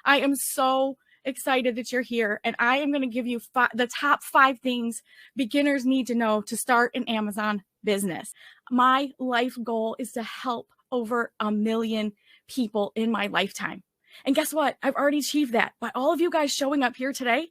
I am so excited that you're here, and I am going to give you the top 5 things beginners need to know to start an Amazon business. My life goal is to help over 1 million people in my lifetime. And guess what? I've already achieved that. By all of you guys showing up here today,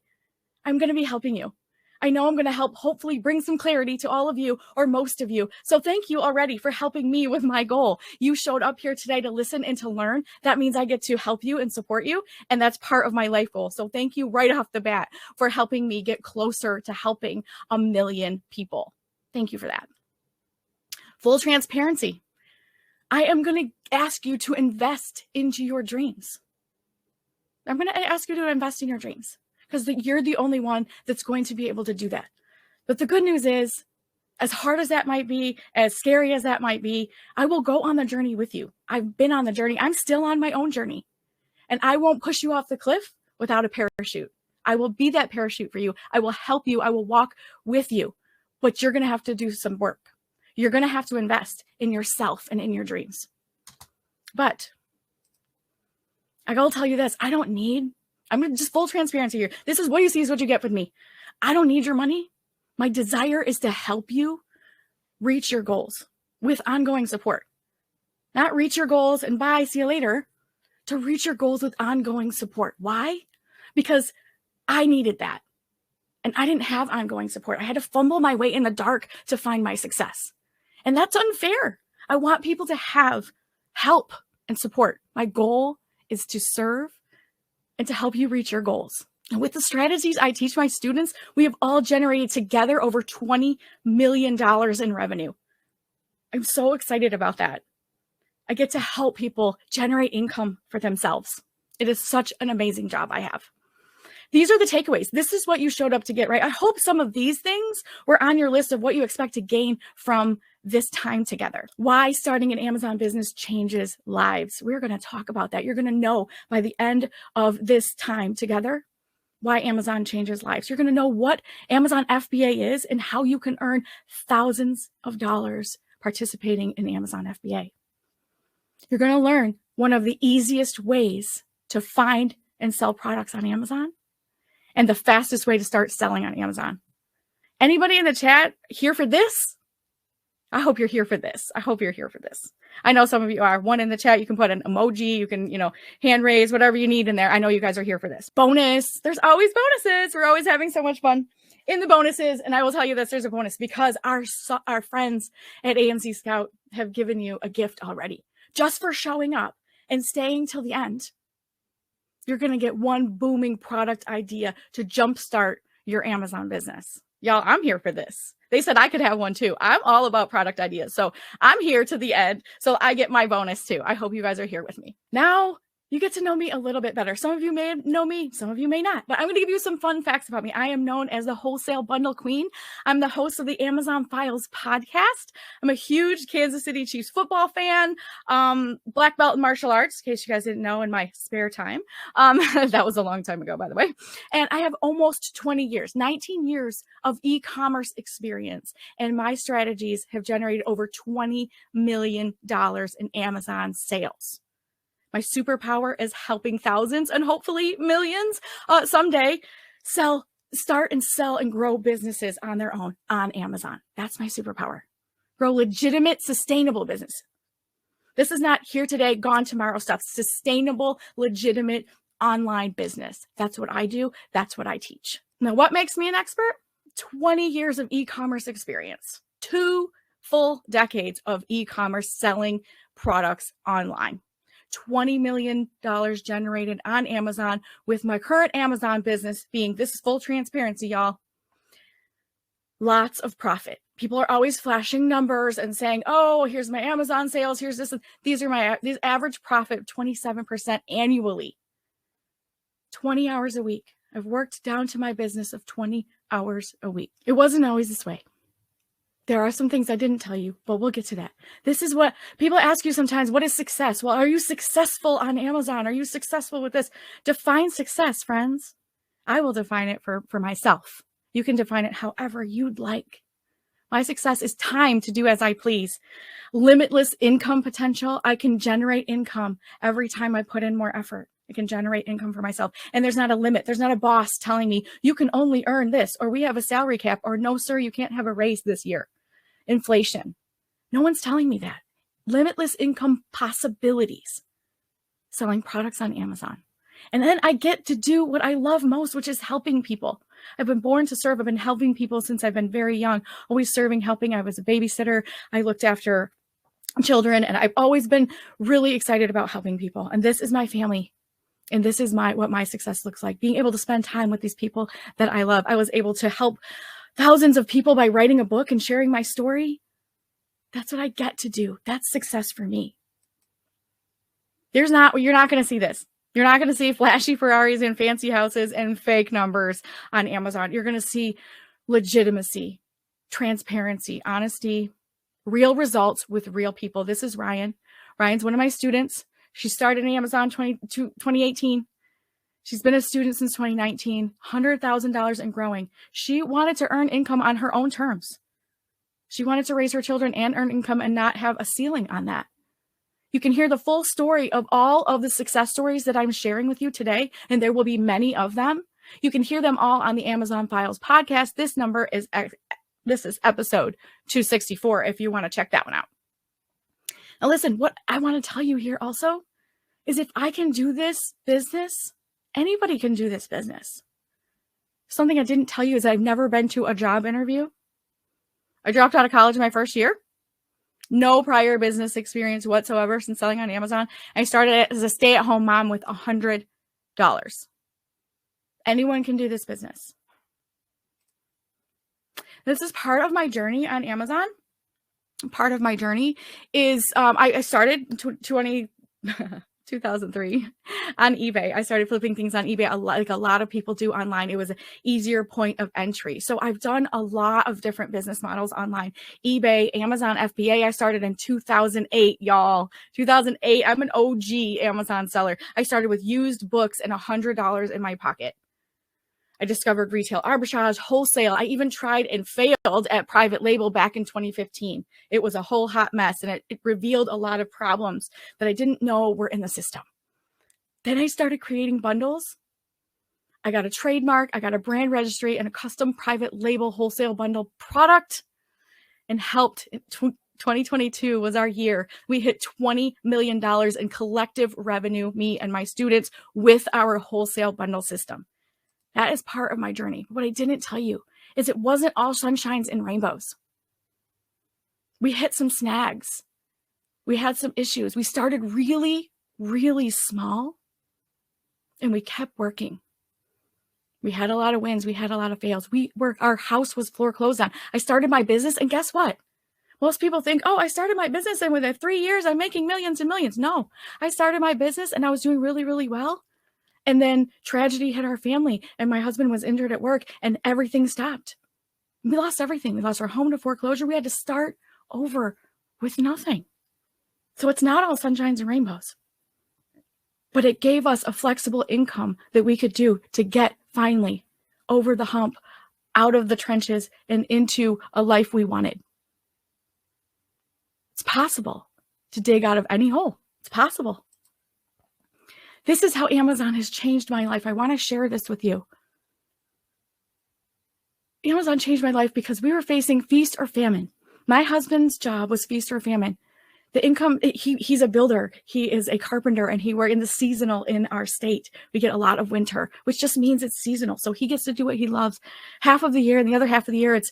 I'm going to be helping you. I know I'm going to help hopefully bring some clarity to all of you, or most of you. So thank you already for helping me with my goal. You showed up here today to listen and to learn. That means I get to help you and support you. And that's part of my life goal. So thank you right off the bat for helping me get closer to helping 1 million people. Thank you for that. Full transparency. I am going to ask you to invest into your dreams. I'm going to ask you to invest in your dreams, because you're the only one that's going to be able to do that. But the good news is, as hard as that might be, as scary as that might be, I will go on the journey with you. I've been on the journey. I'm still on my own journey. And I won't push you off the cliff without a parachute. I will be that parachute for you. I will help you. I will walk with you. But you're going to have to do some work. You're going to have to invest in yourself and in your dreams. But I got to tell you this. I'm going to just full transparency here. This is what you see is what you get with me. I don't need your money. My desire is to help you reach your goals with ongoing support. Not reach your goals and bye, see you later. To reach your goals with ongoing support. Why? Because I needed that. And I didn't have ongoing support. I had to fumble my way in the dark to find my success. And that's unfair. I want people to have help and support. My goal is to serve and to help you reach your goals. And with the strategies I teach my students, we have all generated together over $20 million in revenue. I'm so excited about that. I get to help people generate income for themselves. It is such an amazing job I have. These are the takeaways. This is what you showed up to get, right? I hope some of these things were on your list of what you expect to gain from this time together. Why starting an Amazon business changes lives. We're going to talk about that. You're going to know by the end of this time together why Amazon changes lives. You're going to know what Amazon FBA is and how you can earn thousands of dollars participating in Amazon FBA. You're going to learn one of the easiest ways to find and sell products on Amazon and the fastest way to start selling on Amazon. Anybody in the chat here for this? I hope you're here for this. I hope you're here for this. I know some of you are. One in the chat, you can put an emoji, you can, hand raise, whatever you need in there. I know you guys are here for this. Bonus. There's always bonuses. We're always having so much fun in the bonuses. And I will tell you this, there's a bonus because our friends at AMC Scout have given you a gift already. Just for showing up and staying till the end, you're going to get one booming product idea to jumpstart your Amazon business. Y'all, I'm here for this. They said I could have one too. I'm all about product ideas. So I'm here to the end. So I get my bonus too. I hope you guys are here with me. Now you get to know me a little bit better. Some of you may know me, some of you may not, but I'm going to give you some fun facts about me. I am known as the Wholesale Bundle Queen. I'm the host of the Amazon Files podcast. I'm a huge Kansas City Chiefs football fan, black belt in martial arts, in case you guys didn't know, in my spare time. That was a long time ago, by the way. And I have almost 20 years, 19 years of e-commerce experience. And my strategies have generated over $20 million in Amazon sales. My superpower is helping thousands and hopefully millions someday start and sell and grow businesses on their own on Amazon. That's my superpower. Grow legitimate, sustainable business. This is not here today, gone tomorrow stuff. Sustainable, legitimate online business. That's what I do. That's what I teach. Now, what makes me an expert? 20 years of e-commerce experience. 2 full decades of e-commerce selling products online. $20 million generated on Amazon with my current Amazon business being, this is full transparency, y'all, lots of profit. People are always flashing numbers and saying, oh, here's my Amazon sales. Here's this. These average profit of 27% annually. 20 hours a week. I've worked down to my business of 20 hours a week. It wasn't always this way. There are some things I didn't tell you, but we'll get to that. This is what people ask you sometimes. What is success? Well, are you successful on Amazon? Are you successful with this? Define success, friends. I will define it for myself. You can define it however you'd like. My success is time to do as I please. Limitless income potential. I can generate income every time I put in more effort. I can generate income for myself. And there's not a limit. There's not a boss telling me you can only earn this, or we have a salary cap, or no, sir, you can't have a raise this year. Inflation. No one's telling me that. Limitless income possibilities. Selling products on Amazon. And then I get to do what I love most, which is helping people. I've been born to serve. I've been helping people since I've been very young, always serving, helping. I was a babysitter. I looked after children, and I've always been really excited about helping people. And this is my family. And this is what my success looks like, being able to spend time with these people that I love. I was able to help thousands of people by writing a book and sharing my story. That's what I get to do. That's success for me. You're not going to see this. You're not going to see flashy Ferraris and fancy houses and fake numbers on Amazon. You're going to see legitimacy, transparency, honesty, real results with real people. This is Ryan. Ryan's one of my students. She started in Amazon 2018. She's been a student since 2019, $100,000 and growing. She wanted to earn income on her own terms. She wanted to raise her children and earn income and not have a ceiling on that. You can hear the full story of all of the success stories that I'm sharing with you today, and there will be many of them. You can hear them all on the Amazon Files podcast. This is episode 264 if you want to check that one out. Now listen, what I want to tell you here also is if I can do this business, anybody can do this business. Something I didn't tell you is I've never been to a job interview. I dropped out of college my first year. No prior business experience whatsoever since selling on Amazon. I started as a stay-at-home mom with $100. Anyone can do this business. This is part of my journey on Amazon. Part of my journey is I started 2003 on eBay. I started flipping things on eBay like a lot of people do online. It was an easier point of entry. So I've done a lot of different business models online. eBay, Amazon FBA. I started in 2008, y'all. 2008. I'm an OG Amazon seller. I started with used books and $100 in my pocket. I discovered retail arbitrage, wholesale. I even tried and failed at private label back in 2015. It was a whole hot mess, and it revealed a lot of problems that I didn't know were in the system. Then I started creating bundles. I got a trademark, I got a brand registry, and a custom private label wholesale bundle product, and helped. 2022 was our year. We hit $20 million in collective revenue, me and my students, with our wholesale bundle system. That is part of my journey. What I didn't tell you is it wasn't all sunshines and rainbows. We hit some snags. We had some issues. We started really, really small, and we kept working. We had a lot of wins. We had a lot of fails. Our house was foreclosed on. I started my business, and guess what? Most people think, oh, I started my business, and within 3 years, I'm making millions and millions. No, I started my business, and I was doing really, really well. And then tragedy hit our family, and my husband was injured at work, and everything stopped. We lost everything. We lost our home to foreclosure. We had to start over with nothing. So it's not all sunshines and rainbows. But it gave us a flexible income that we could do to get finally over the hump, out of the trenches, and into a life we wanted. It's possible to dig out of any hole. It's possible. This is how Amazon has changed my life. I want to share this with you. Amazon changed my life because we were facing feast or famine. My husband's job was feast or famine. The income, he's a builder. He is a carpenter, and we're in the seasonal in our state. We get a lot of winter, which just means it's seasonal. So he gets to do what he loves half of the year, and the other half of the year, it's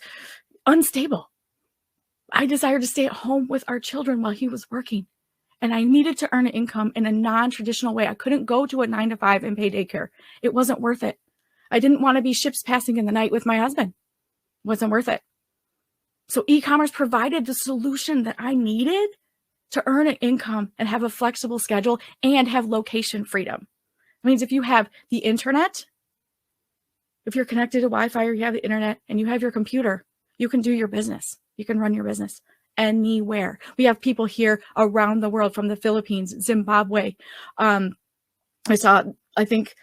unstable. I desired to stay at home with our children while he was working. And I needed to earn an income in a non-traditional way. I couldn't go to a 9-to-5 and pay daycare. It wasn't worth it. I didn't want to be ships passing in the night with my husband. It wasn't worth it. So e-commerce provided the solution that I needed to earn an income and have a flexible schedule and have location freedom. It means if you have the internet, if you're connected to Wi-Fi or you have the internet and you have your computer, you can do your business. You can run your business anywhere. We have people here around the world, from the Philippines, Zimbabwe. I think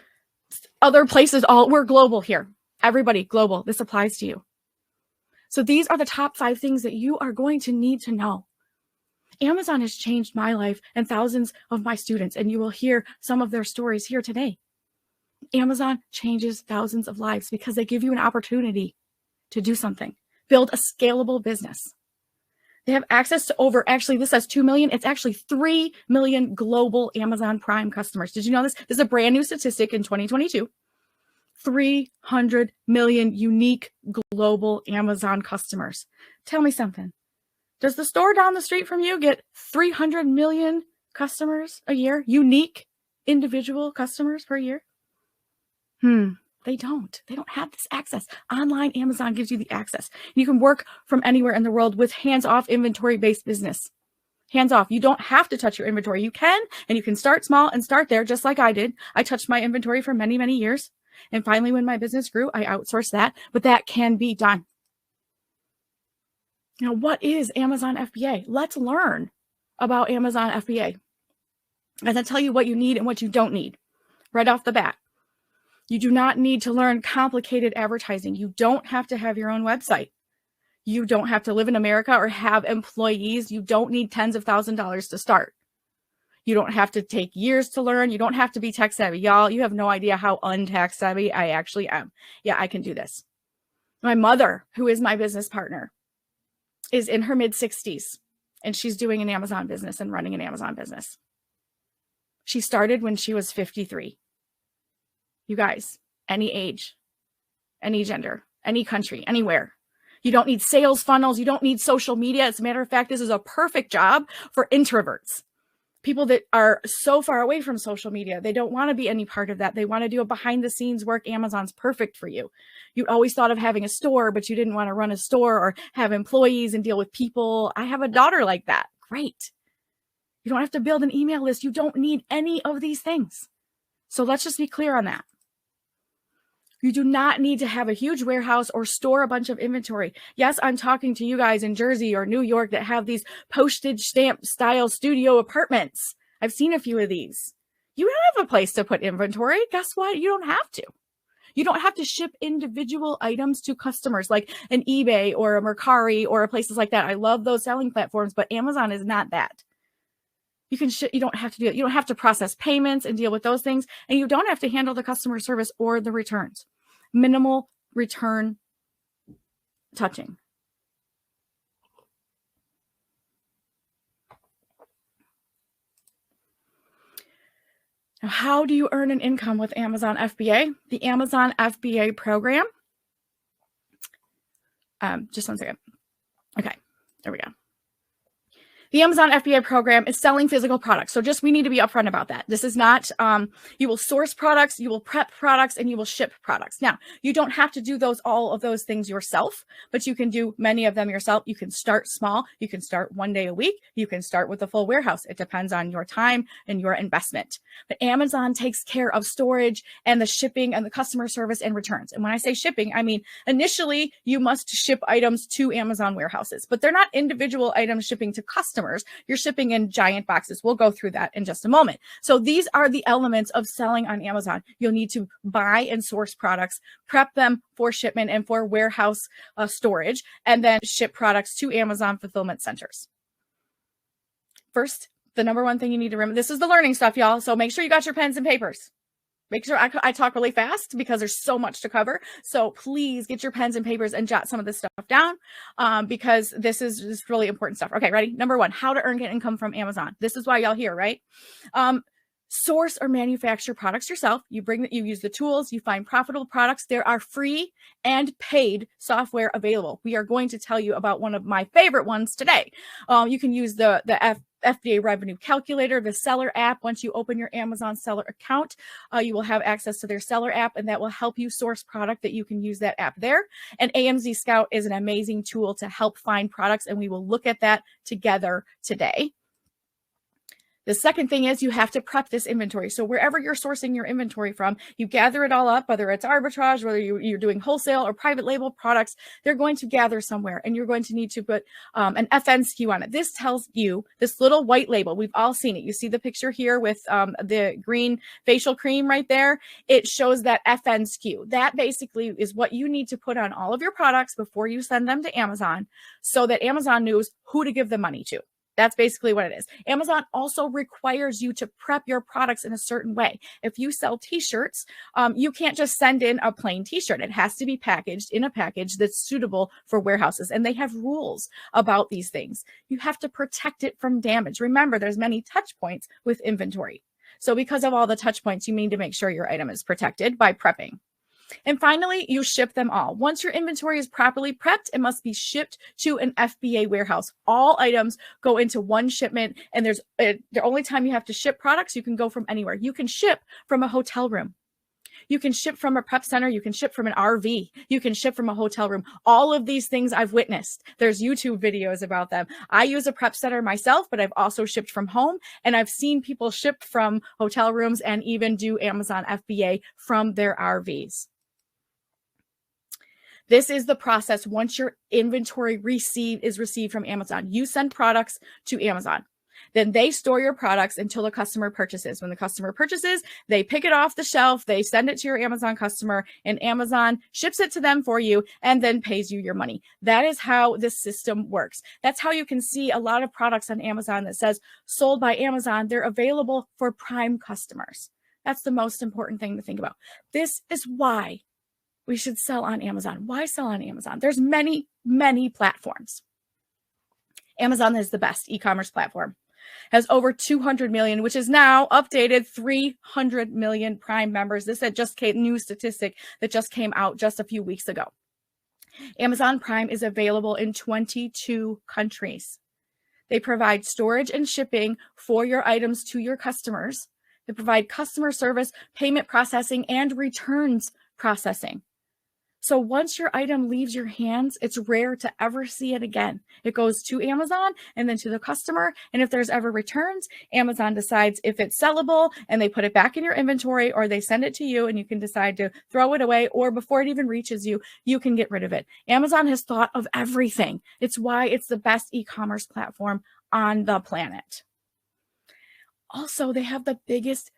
other places, we're global here. Everybody global. This applies to you. So these are the top 5 things that you are going to need to know. Amazon has changed my life and thousands of my students, and you will hear some of their stories here today. Amazon changes thousands of lives because they give you an opportunity to do something, build a scalable business. They have access to over, actually, this says 2 million. It's actually 3 million global Amazon Prime customers. Did you know this? This is a brand new statistic in 2022. 300 million unique global Amazon customers. Tell me something. Does the store down the street from you get 300 million customers a year? Unique individual customers per year? They don't. They don't have this access. Online Amazon gives you the access. You can work from anywhere in the world with hands-off inventory-based business. Hands-off. You don't have to touch your inventory. You can, and you can start small and start there just like I did. I touched my inventory for many, many years. And finally, when my business grew, I outsourced that, but that can be done. Now, what is Amazon FBA? Let's learn about Amazon FBA. And I'll tell you what you need and what you don't need right off the bat. You do not need to learn complicated advertising. You don't have to have your own website. You don't have to live in America or have employees. You don't need tens of thousands of dollars to start. You don't have to take years to learn. You don't have to be tech savvy. Y'all, you have no idea how untech savvy I actually am. Yeah, I can do this. My mother, who is my business partner, is in her mid-60s, and she's doing an Amazon business and running an Amazon business. She started when she was 53. You guys, any age, any gender, any country, anywhere. You don't need sales funnels. You don't need social media. As a matter of fact, this is a perfect job for introverts. People that are so far away from social media, they don't want to be any part of that. They want to do a behind the scenes work. Amazon's perfect for you. You always thought of having a store, but you didn't want to run a store or have employees and deal with people. I have a daughter like that. Great. You don't have to build an email list. You don't need any of these things. So let's just be clear on that. You do not need to have a huge warehouse or store a bunch of inventory. Yes, I'm talking to you guys in Jersey or New York that have these postage stamp style studio apartments. I've seen a few of these. You don't have a place to put inventory. Guess what? You don't have to. You don't have to ship individual items to customers like an eBay or a Mercari or places like that. I love those selling platforms, but Amazon is not that. You can ship, you don't have to do it. You don't have to process payments and deal with those things. And you don't have to handle the customer service or the returns. Minimal return touching. Now, how do you earn an income with Amazon FBA? The Amazon FBA program. Just one second. Okay, there we go. The Amazon FBA program is selling physical products. So we need to be upfront about that. This is not, you will source products, you will prep products, and you will ship products. Now, you don't have to do all of those things yourself, but you can do many of them yourself. You can start small. You can start 1 day a week. You can start with a full warehouse. It depends on your time and your investment. But Amazon takes care of storage and the shipping and the customer service and returns. And when I say shipping, I mean, initially you must ship items to Amazon warehouses, but they're not individual items shipping to customers. You're shipping in giant boxes. We'll go through that in just a moment. So these are the elements of selling on Amazon. You'll need to buy and source products, prep them for shipment and for warehouse storage, and then ship products to Amazon fulfillment centers. First, the number one thing you need to remember, this is the learning stuff, y'all. So make sure you got your pens and papers. Make sure I talk really fast because there's so much to cover. So please get your pens and papers and jot some of this stuff down because this is just really important stuff. Okay, ready? Number one, how to earn income from Amazon. This is why y'all here, right? Source or manufacture products yourself. You use the tools, you find profitable products. There are free and paid software available. We are going to tell you about one of my favorite ones today. You can use the FBA Revenue Calculator, the seller app. Once you open your Amazon seller account, you will have access to their seller app, and that will help you source product that you can use that app there. And AMZ Scout is an amazing tool to help find products, and we will look at that together today. The second thing is you have to prep this inventory. So wherever you're sourcing your inventory from, you gather it all up, whether it's arbitrage, whether you're doing wholesale or private label products, they're going to gather somewhere, and you're going to need to put an FN SKU on it. This tells you, this little white label, we've all seen it. You see the picture here with the green facial cream right there. It shows that FN SKU. That basically is what you need to put on all of your products before you send them to Amazon so that Amazon knows who to give the money to. That's basically what it is. Amazon also requires you to prep your products in a certain way. If you sell t-shirts, you can't just send in a plain t-shirt. It has to be packaged in a package that's suitable for warehouses. And they have rules about these things. You have to protect it from damage. Remember, there's many touch points with inventory. So because of all the touch points, you need to make sure your item is protected by prepping. And finally, you ship them all. Once your inventory is properly prepped, it must be shipped to an FBA warehouse. All items go into one shipment, and the only time you have to ship products, you can go from anywhere. You can ship from a hotel room. You can ship from a prep center. You can ship from an RV. You can ship from a hotel room. All of these things I've witnessed. There's YouTube videos about them. I use a prep center myself, but I've also shipped from home, and I've seen people ship from hotel rooms and even do Amazon FBA from their RVs. This is the process once your inventory is received from Amazon. You send products to Amazon. Then they store your products until the customer purchases. When the customer purchases, they pick it off the shelf, they send it to your Amazon customer, and Amazon ships it to them for you and then pays you your money. That is how this system works. That's how you can see a lot of products on Amazon that says sold by Amazon. They're available for Prime customers. That's the most important thing to think about. This is why we should sell on Amazon. Why sell on Amazon? There's many, many platforms. Amazon is the best e-commerce platform. Has over 200 million, which is now updated 300 million Prime members. This is just new statistic that just came out just a few weeks ago. Amazon Prime is available in 22 countries. They provide storage and shipping for your items to your customers. They provide customer service, payment processing, and returns processing. So once your item leaves your hands, it's rare to ever see it again. It goes to Amazon and then to the customer. And if there's ever returns, Amazon decides if it's sellable and they put it back in your inventory, or they send it to you and you can decide to throw it away, or before it even reaches you, you can get rid of it. Amazon has thought of everything. It's why it's the best e-commerce platform on the planet. Also, they have the biggest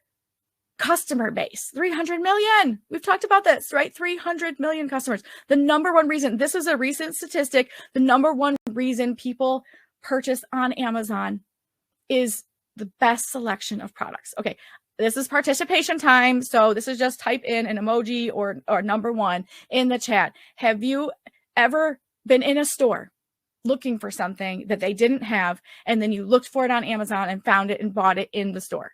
customer base, 300 million. We've talked about this, right? 300 million customers. The number one reason, this is a recent statistic, the number one reason people purchase on Amazon is the best selection of products. Okay, this is participation time. So this is just type in an emoji or number one in the chat. Have you ever been in a store looking for something that they didn't have, and then you looked for it on Amazon and found it and bought it in the store?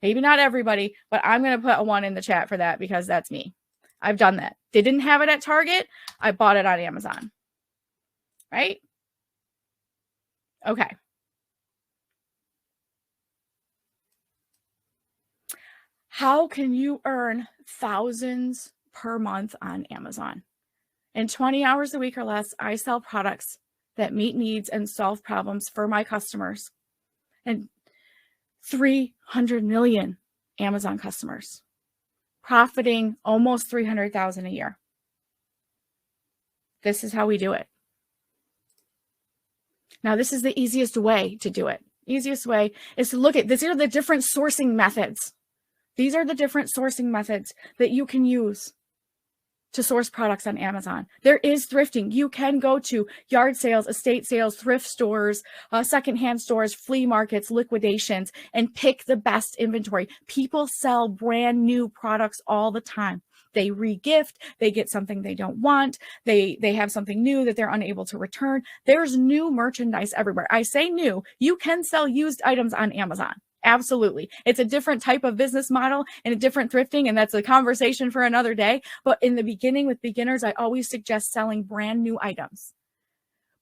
Maybe not everybody, but I'm going to put a 1 in the chat for that because that's me. I've done that. They didn't have it at Target. I bought it on Amazon. Right? Okay. How can you earn thousands per month on Amazon? In 20 hours a week or less, I sell products that meet needs and solve problems for my customers. And 300 million Amazon customers, profiting almost 300,000 a year. This is how we do it. Now, this is the easiest way to do it. Easiest way is to look at, these are the different sourcing methods. These are the different sourcing methods that you can use to source products on Amazon. There is thrifting. You can go to yard sales, estate sales, thrift stores, secondhand stores, flea markets, liquidations, and pick the best inventory. People sell brand new products all the time. They re-gift, they get something they don't want, they have something new that they're unable to return. There's new merchandise everywhere. I say new. You can sell used items on Amazon. Absolutely. It's a different type of business model and a different thrifting, and that's a conversation for another day. But in the beginning with beginners, I always suggest selling brand new items.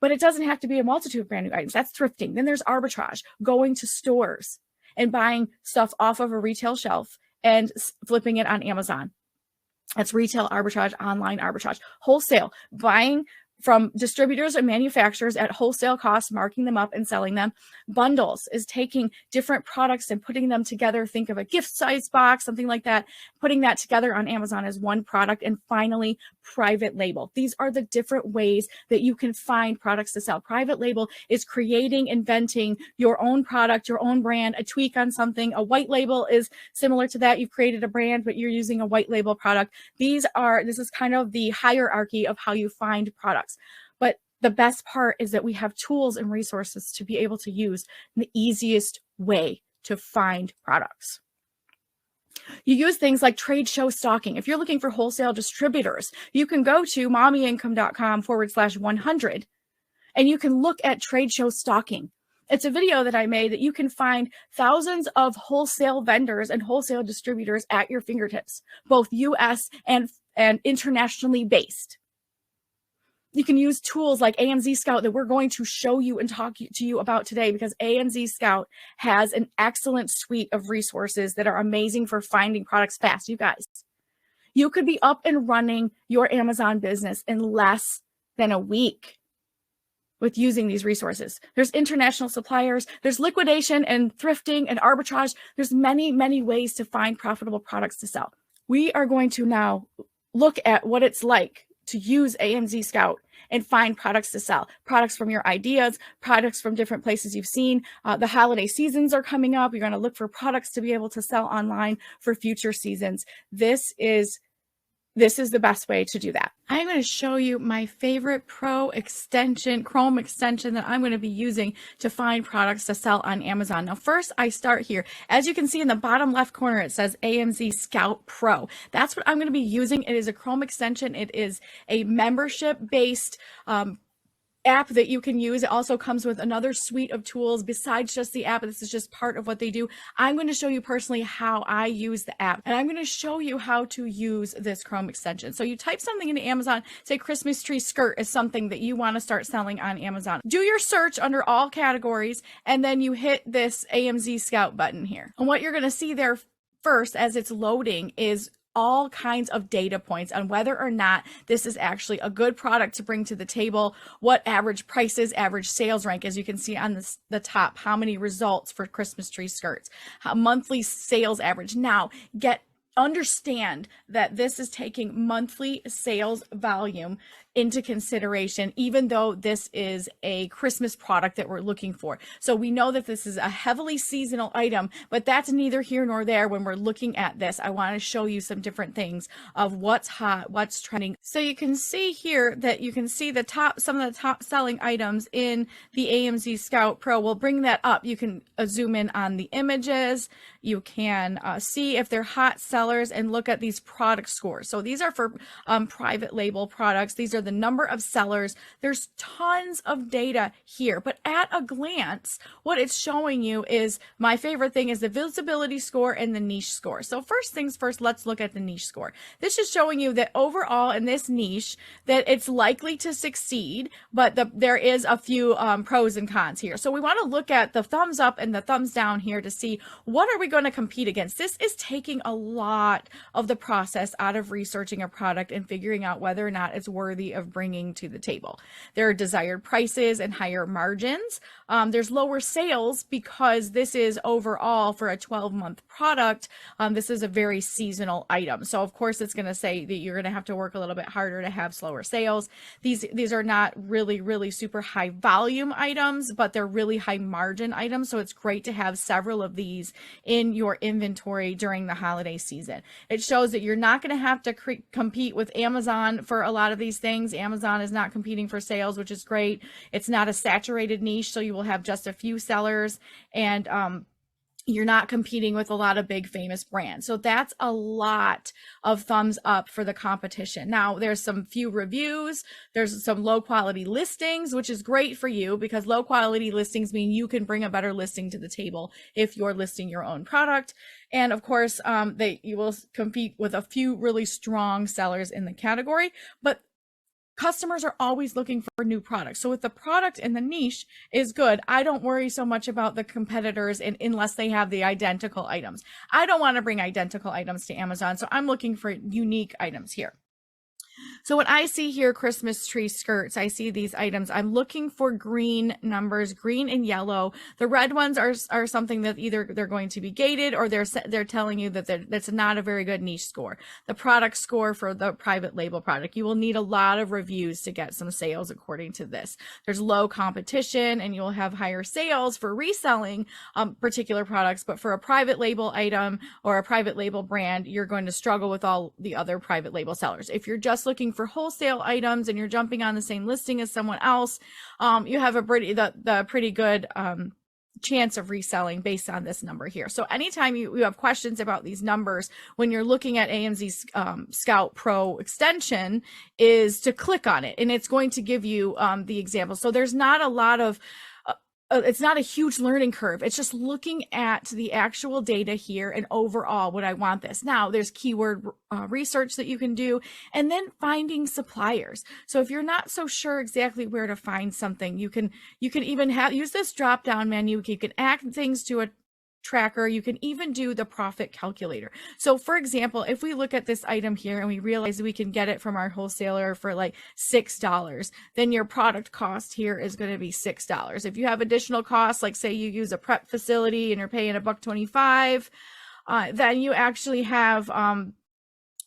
But it doesn't have to be a multitude of brand new items. That's thrifting. Then there's arbitrage, going to stores and buying stuff off of a retail shelf and flipping it on Amazon. That's retail arbitrage, online arbitrage. Wholesale, buying from distributors and manufacturers at wholesale costs, marking them up and selling them. Bundles is taking different products and putting them together. Think of a gift size box, something like that, putting that together on Amazon as one product. And finally, private label. These are the different ways that you can find products to sell. Private label is creating, inventing your own product, your own brand, a tweak on something. A white label is similar to that. You've created a brand, but you're using a white label product. This is kind of the hierarchy of how you find products. But the best part is that we have tools and resources to be able to use in the easiest way to find products. You use things like trade show stalking. If you're looking for wholesale distributors, you can go to mommyincome.com/100 and you can look at trade show stalking. It's a video that I made that you can find thousands of wholesale vendors and wholesale distributors at your fingertips, both US and internationally based. You can use tools like AMZ Scout that we're going to show you and talk to you about today, because AMZ Scout has an excellent suite of resources that are amazing for finding products fast. You guys, you could be up and running your Amazon business in less than a week with using these resources. There's international suppliers, there's liquidation and thrifting and arbitrage. There's many, many ways to find profitable products to sell. We are going to now look at what it's like to use AMZ Scout and find products to sell, products from your ideas, products from different places you've seen. The holiday seasons are coming up. You're going to look for products to be able to sell online for future seasons. This is the best way to do that. I'm going to show you my favorite Pro extension, Chrome extension that I'm going to be using to find products to sell on Amazon. Now, first I start here. As you can see in the bottom left corner, it says AMZ Scout Pro. That's what I'm going to be using. It is a Chrome extension. It is a membership-based app that you can use. It also comes with another suite of tools besides just the app. This is just part of what they do. I'm going to show you personally how I use the app, and I'm going to show you how to use this Chrome extension. So you type something into Amazon, say Christmas tree skirt is something that you want to start selling on Amazon. Do your search under all categories, and then you hit this AMZ Scout button here. And what you're going to see there first as it's loading is all kinds of data points on whether or not this is actually a good product to bring to the table, what average prices, average sales rank, as you can see on the top, how many results for Christmas tree skirts, how monthly sales average. Now, understand that this is taking monthly sales volume into consideration, even though this is a Christmas product that we're looking for. So we know that this is a heavily seasonal item, but that's neither here nor there when we're looking at this. I want to show you some different things of what's hot, what's trending. So you can see here that you can see some of the top selling items in the AMZ Scout Pro. We'll bring that up. You can zoom in on the images. You can see if they're hot sellers and look at these product scores. So these are for private label products. These are the number of sellers. There's tons of data here, but at a glance, what it's showing you is, my favorite thing is the visibility score and the niche score. So first things first, let's look at the niche score. This is showing you that overall in this niche that it's likely to succeed, but there is a few pros and cons here. So we want to look at the thumbs up and the thumbs down here to see what are we going to compete against. This is taking a lot of the process out of researching a product and figuring out whether or not it's worthy of bringing to the table. There are desired prices and higher margins. There's lower sales because this is overall for a 12-month product. This is a very seasonal item. So of course it's going to say that you're going to have to work a little bit harder to have slower sales. These are not really super high volume items, but they're really high margin items. So it's great to have several of these in your inventory during the holiday season. It shows that you're not going to have to compete with Amazon for a lot of these things. Amazon is not competing for sales, which is great. It's not a saturated niche, so you will have just a few sellers, and you're not competing with a lot of big famous brands. So that's a lot of thumbs up for the competition. Now, there's some few reviews. There's some low quality listings, which is great for you because low quality listings mean you can bring a better listing to the table if you're listing your own product. And of course, you will compete with a few really strong sellers in the category, but customers are always looking for new products. So if the product in the niche is good, I don't worry so much about the competitors unless they have the identical items. I don't want to bring identical items to Amazon, so I'm looking for unique items here. So when I see here Christmas tree skirts, I see these items. I'm looking for green numbers, green and yellow. The red ones are something that either they're going to be gated or they're telling you that that's not a very good niche score. The product score for the private label product, you will need a lot of reviews to get some sales according to this. There's low competition and you'll have higher sales for reselling particular products, but for a private label item or a private label brand, you're going to struggle with all the other private label sellers. If you're just just looking for wholesale items and you're jumping on the same listing as someone else, you have a pretty good chance of reselling based on this number here. So anytime you have questions about these numbers when you're looking at AMZ's Scout Pro extension, is to click on it and it's going to give you the example. So there's not a lot of it's not a huge learning curve. It's just looking at the actual data here and overall would I want this. Now there's keyword research that you can do, and then finding suppliers. So if you're not so sure exactly where to find something, you can even use this drop down menu. You can add things to a tracker. You can even do the profit calculator. So for example, if we look at this item here and we realize we can get it from our wholesaler for like $6, then your product cost here is going to be $6. If you have additional costs, like say you use a prep facility and you're paying $1.25, then you actually have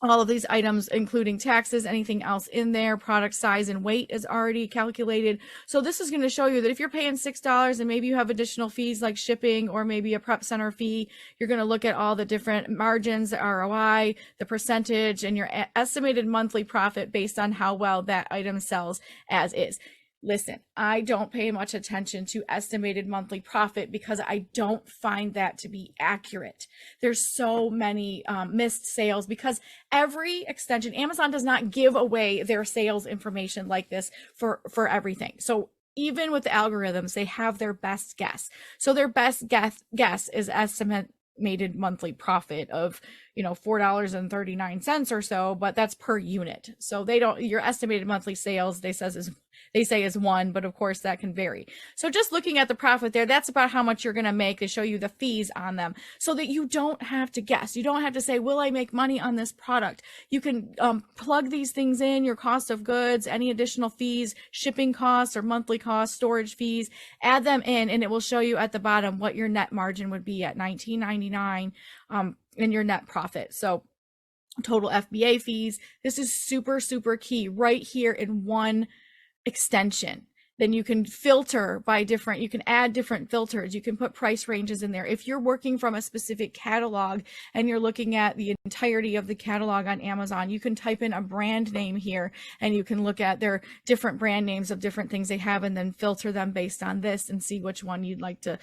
all of these items, including taxes, anything else in there. Product size and weight is already calculated. So this is going to show you that if you're paying $6 and maybe you have additional fees like shipping or maybe a prep center fee, you're going to look at all the different margins, the ROI, the percentage, and your estimated monthly profit based on how well that item sells as is. Listen, I don't pay much attention to estimated monthly profit because I don't find that to be accurate. There's so many missed sales because every extension, Amazon does not give away their sales information like this for everything. So even with the algorithms, they have their best guess. So their best guess is estimated monthly profit of, $4.39 or so, but that's per unit. So your estimated monthly sales, they say is one, but of course that can vary. So just looking at the profit there, that's about how much you're going to make. They show you the fees on them so that you don't have to guess. You don't have to say, will I make money on this product? You can plug these things in, your cost of goods, any additional fees, shipping costs or monthly costs, storage fees, add them in, and it will show you at the bottom what your net margin would be at $19.99 in your net profit. So total FBA fees. This is super, super key right here in one extension. Then you can filter by you can add different filters. You can put price ranges in there. If you're working from a specific catalog and you're looking at the entirety of the catalog on Amazon, you can type in a brand name here and you can look at their different brand names of different things they have and then filter them based on this and see which one you'd like to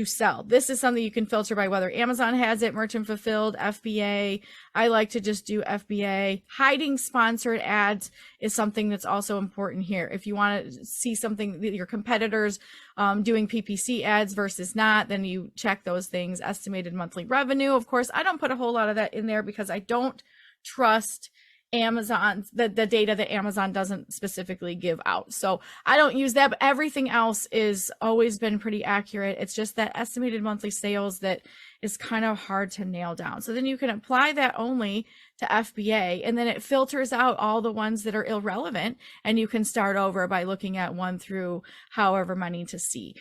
sell. This is something you can filter by whether Amazon has it, merchant fulfilled, FBA. I like to just do FBA. Hiding sponsored ads is something that's also important here. If you want to see something that your competitors doing PPC ads versus not, then you check those things. Estimated monthly revenue. Of course, I don't put a whole lot of that in there because I don't trust Amazon, the data that Amazon doesn't specifically give out. So I don't use that, but everything else is always been pretty accurate. It's just that estimated monthly sales that is kind of hard to nail down. So then you can apply that only to FBA, and then it filters out all the ones that are irrelevant, and you can start over by looking at 1 through however many to see.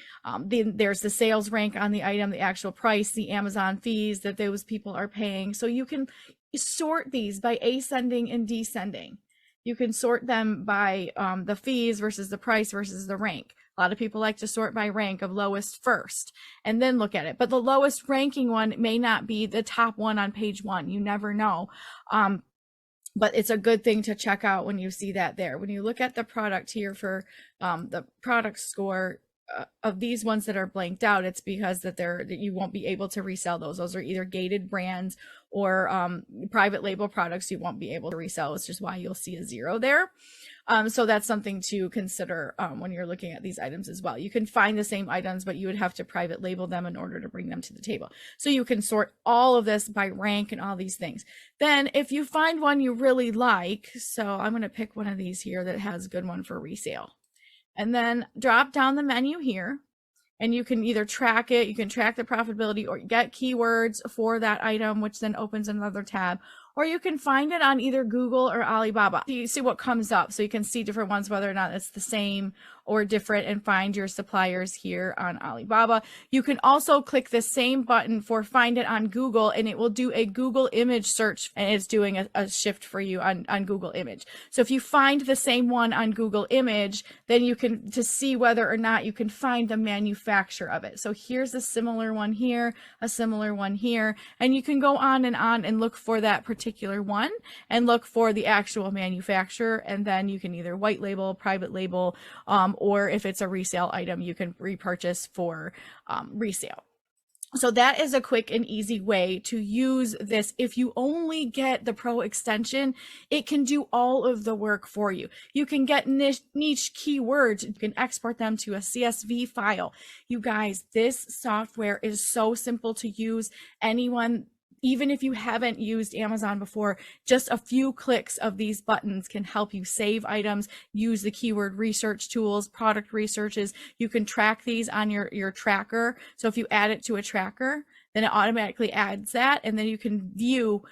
There's the sales rank on the item, the actual price, the Amazon fees that those people are paying. So you can sort these by ascending and descending. You can sort them by the fees versus the price versus the rank. A lot of people like to sort by rank of lowest first and then look at it. But the lowest ranking one may not be the top one on page 1. You never know. But it's a good thing to check out when you see that there. When you look at the product here for the product score, of these ones that are blanked out, it's because that you won't be able to resell those. Those are either gated brands or private label products you won't be able to resell, which is why you'll see a 0 there. So that's something to consider when you're looking at these items as well. You can find the same items, but you would have to private label them in order to bring them to the table. So you can sort all of this by rank and all these things. Then if you find one you really like, so I'm going to pick one of these here that has a good one for resale. And then drop down the menu here and you can either track it, you can track the profitability or get keywords for that item, which then opens another tab, or you can find it on either Google or Alibaba. You see what comes up, so you can see different ones, whether or not it's the same or different, and find your suppliers here on Alibaba. You can also click the same button for find it on Google, and it will do a Google image search, and it's doing a shift for you on Google image. So if you find the same one on Google image, then you can, to see whether or not you can find the manufacturer of it. So here's a similar one here, a similar one here, and you can go on and look for that particular particular one and look for the actual manufacturer. And then you can either white label, private label, or if it's a resale item, you can repurchase for resale. So that is a quick and easy way to use this. If you only get the Pro extension, it can do all of the work for you. You can get niche keywords. You can export them to a CSV file. You guys, this software is so simple to use. Anyone, even if you haven't used Amazon before, just a few clicks of these buttons can help you save items, use the keyword research tools, product researches. You can track these on your tracker. So if you add it to a tracker, then it automatically adds that. And then you can view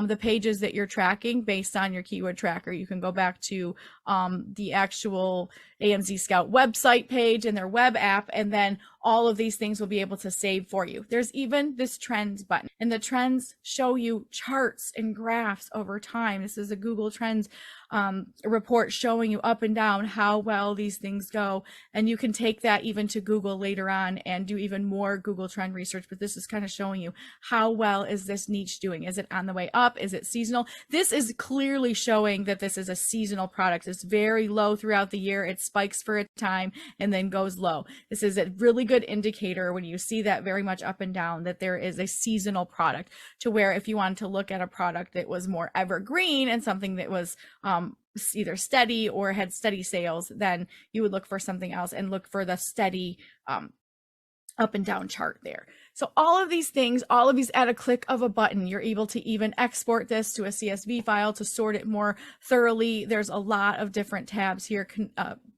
the pages that you're tracking based on your keyword tracker. You can go back to the actual AMZ Scout website page and their web app, and then all of these things will be able to save for you. There's even this trends button, and the trends show you charts and graphs over time. This is a Google Trends report showing you up and down how well these things go. And you can take that even to Google later on and do even more Google Trend research. But this is kind of showing you how well is this niche doing? Is it on the way up? Is it seasonal? This is clearly showing that this is a seasonal product. It's very low throughout the year. It spikes for a time and then goes low. This is a really good indicator when you see that very much up and down, that there is a seasonal product, to where if you wanted to look at a product that was more evergreen and something that was either steady or had steady sales, then you would look for something else and look for the steady up and down chart there. So all of these things, all of these at a click of a button, you're able to even export this to a CSV file to sort it more thoroughly. There's a lot of different tabs here,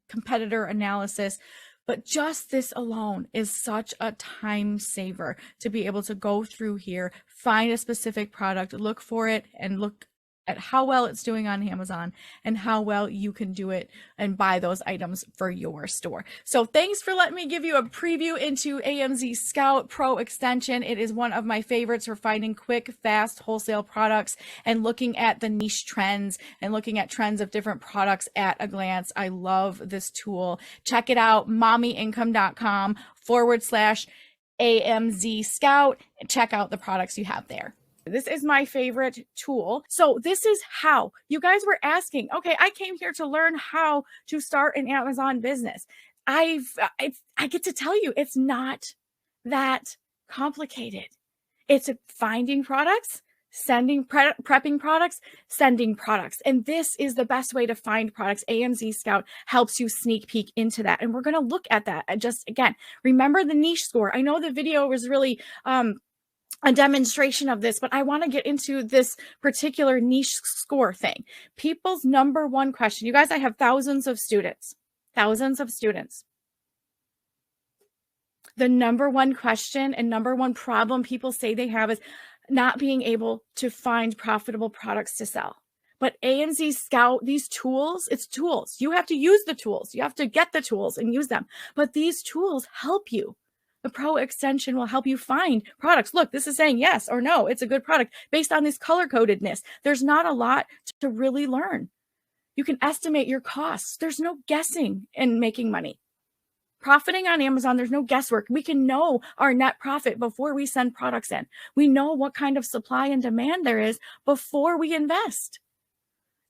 competitor analysis. But just this alone is such a time saver to be able to go through here, find a specific product, look for it, and look at how well it's doing on Amazon and how well you can do it and buy those items for your store. So thanks for letting me give you a preview into AMZ Scout Pro extension. It is one of my favorites for finding quick, fast wholesale products and looking at the niche trends and looking at trends of different products at a glance. I love this tool. Check it out, mommyincome.com/AMZ Scout. Check out the products you have there. This is my favorite tool. So this is how you guys were asking, okay, I came here to learn how to start an Amazon business. I get to tell you, it's not that complicated. It's finding products, prepping products, sending products. And this is the best way to find products. AMZ Scout helps you sneak peek into that. And we're going to look at that. Just again, remember the niche score. I know the video was really, a demonstration of this, but I want to get into this particular niche score thing. People's number one question, you guys, I have thousands of students. The number one question and number one problem people say they have is not being able to find profitable products to sell. But AMZ Scout, these tools, it's tools. You have to use the tools. You have to get the tools and use them. But these tools help you. The Pro extension will help you find products. Look, this is saying yes or no, it's a good product based on this color codedness. There's not a lot to really learn. You can estimate your costs. There's no guessing in making money. Profiting on Amazon, there's no guesswork. We can know our net profit before we send products in. We know what kind of supply and demand there is before we invest.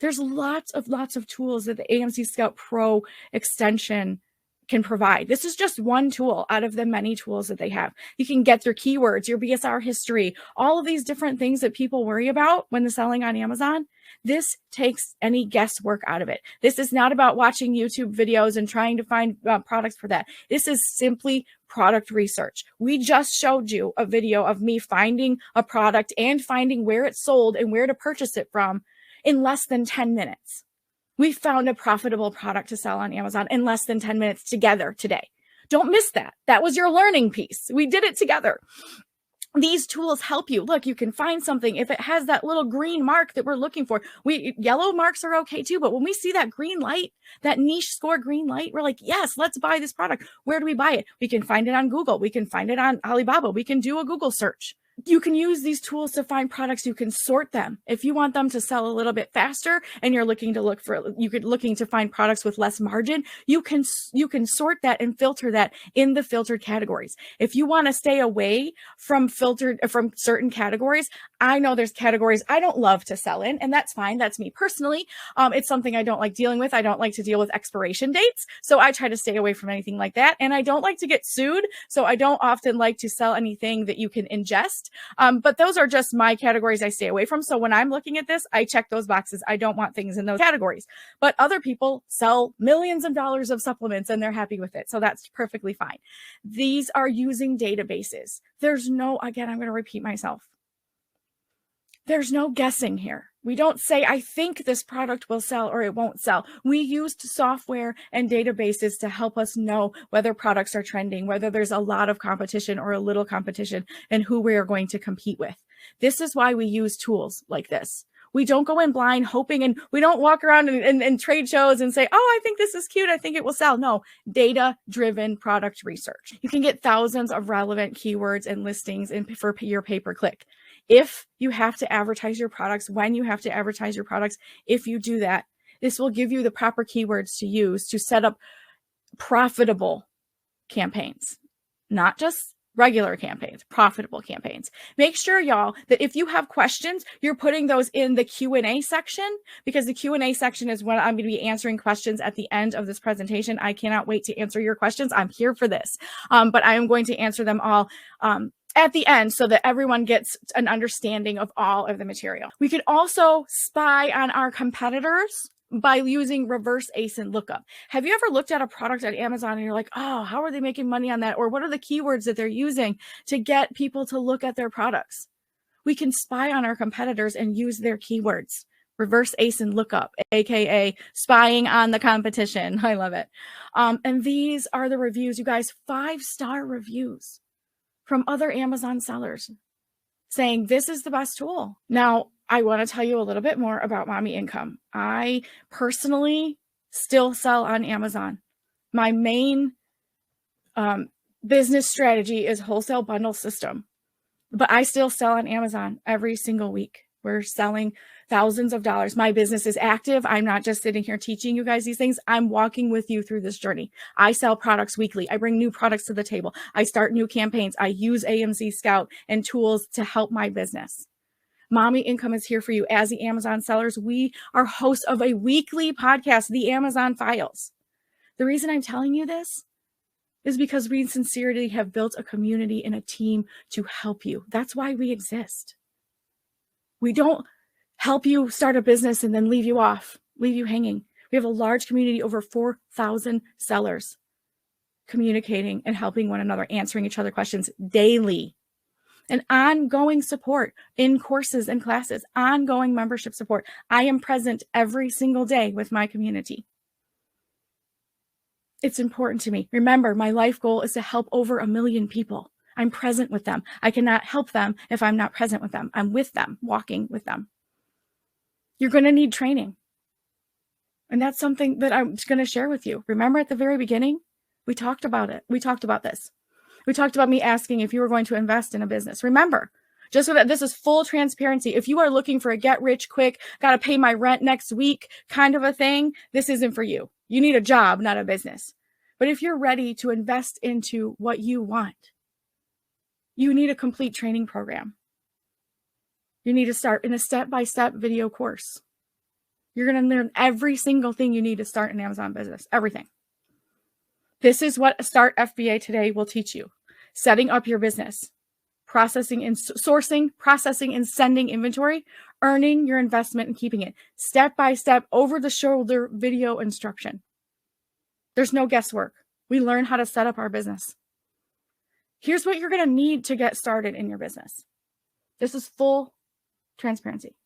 There's lots of tools that the AMZ Scout Pro extension can provide. This is just one tool out of the many tools that they have. You can get your keywords, your BSR history, all of these different things that people worry about when they're selling on Amazon. This takes any guesswork out of it. This is not about watching YouTube videos and trying to find products for that. This is simply product research. We just showed you a video of me finding a product and finding where it's sold and where to purchase it from in less than 10 minutes. We found a profitable product to sell on Amazon in less than 10 minutes together today. Don't miss that. That was your learning piece. We did it together. These tools help you. Look, you can find something if it has that little green mark that we're looking for. Yellow marks are okay too, but when we see that green light, that niche score green light, we're like, yes, let's buy this product. Where do we buy it? We can find it on Google. We can find it on Alibaba. We can do a Google search. You can use these tools to find products. You can sort them. If you want them to sell a little bit faster and you're looking to find products with less margin, you can sort that and filter that in the filtered categories. If you want to stay away from certain categories, I know there's categories I don't love to sell in, and that's fine. That's me personally. It's something I don't like dealing with. I don't like to deal with expiration dates, so I try to stay away from anything like that. And I don't like to get sued, so I don't often like to sell anything that you can ingest. But those are just my categories I stay away from. So when I'm looking at this, I check those boxes. I don't want things in those categories. But other people sell millions of dollars of supplements and they're happy with it. So that's perfectly fine. These are using databases. Again, I'm going to repeat myself. There's no guessing here. We don't say, I think this product will sell or it won't sell. We used software and databases to help us know whether products are trending, whether there's a lot of competition or a little competition, and who we are going to compete with. This is why we use tools like this. We don't go in blind hoping, and we don't walk around in trade shows and say, oh, I think this is cute. I think it will sell. No, data-driven product research. You can get thousands of relevant keywords and listings for your pay-per-click. If you have to advertise your products, when you have to advertise your products, if you do that, this will give you the proper keywords to use to set up profitable campaigns, not just regular campaigns, profitable campaigns. Make sure, y'all, that if you have questions, you're putting those in the Q&A section, because the Q&A section is when I'm going to be answering questions at the end of this presentation. I cannot wait to answer your questions. I'm here for this, but I am going to answer them all at the end so that everyone gets an understanding of all of the material. We could also spy on our competitors by using reverse ASIN lookup. Have you ever looked at a product at Amazon and you're like, oh, how are they making money on that? Or what are the keywords that they're using to get people to look at their products? We can spy on our competitors and use their keywords. Reverse ASIN lookup, AKA spying on the competition. I love it. And these are the reviews, you guys, 5-star reviews from other Amazon sellers saying this is the best tool. Now, I want to tell you a little bit more about Mommy Income. I personally still sell on Amazon. My main business strategy is wholesale bundle system, but I still sell on Amazon every single week. We're selling thousands of dollars. My business is active. I'm not just sitting here teaching you guys these things. I'm walking with you through this journey. I sell products weekly. I bring new products to the table. I start new campaigns. I use AMZ Scout and tools to help my business. Mommy Income is here for you. As the Amazon sellers, we are hosts of a weekly podcast, The Amazon Files. The reason I'm telling you this is because we sincerely have built a community and a team to help you. That's why we exist. We don't help you start a business and then leave you hanging. We have a large community, over 4,000 sellers communicating and helping one another, answering each other questions daily. And ongoing support in courses and classes, ongoing membership support. I am present every single day with my community. It's important to me. Remember, my life goal is to help over 1 million people. I'm present with them. I cannot help them if I'm not present with them. I'm with them, walking with them. You're going to need training. And that's something that I'm going to share with you. Remember at the very beginning, we talked about it. We talked about this. We talked about me asking if you were going to invest in a business. Remember, just so that this is full transparency, if you are looking for a get rich quick, got to pay my rent next week kind of a thing, this isn't for you. You need a job, not a business. But if you're ready to invest into what you want, you need a complete training program. You need to start in a step-by-step video course. You're going to learn every single thing you need to start an Amazon business, everything. This is what Start FBA Today will teach you. Setting up your business, processing and sourcing, processing and sending inventory, earning your investment and keeping it. Step-by-step, over-the-shoulder video instruction. There's no guesswork. We learn how to set up our business. Here's what you're going to need to get started in your business. This is full transparency.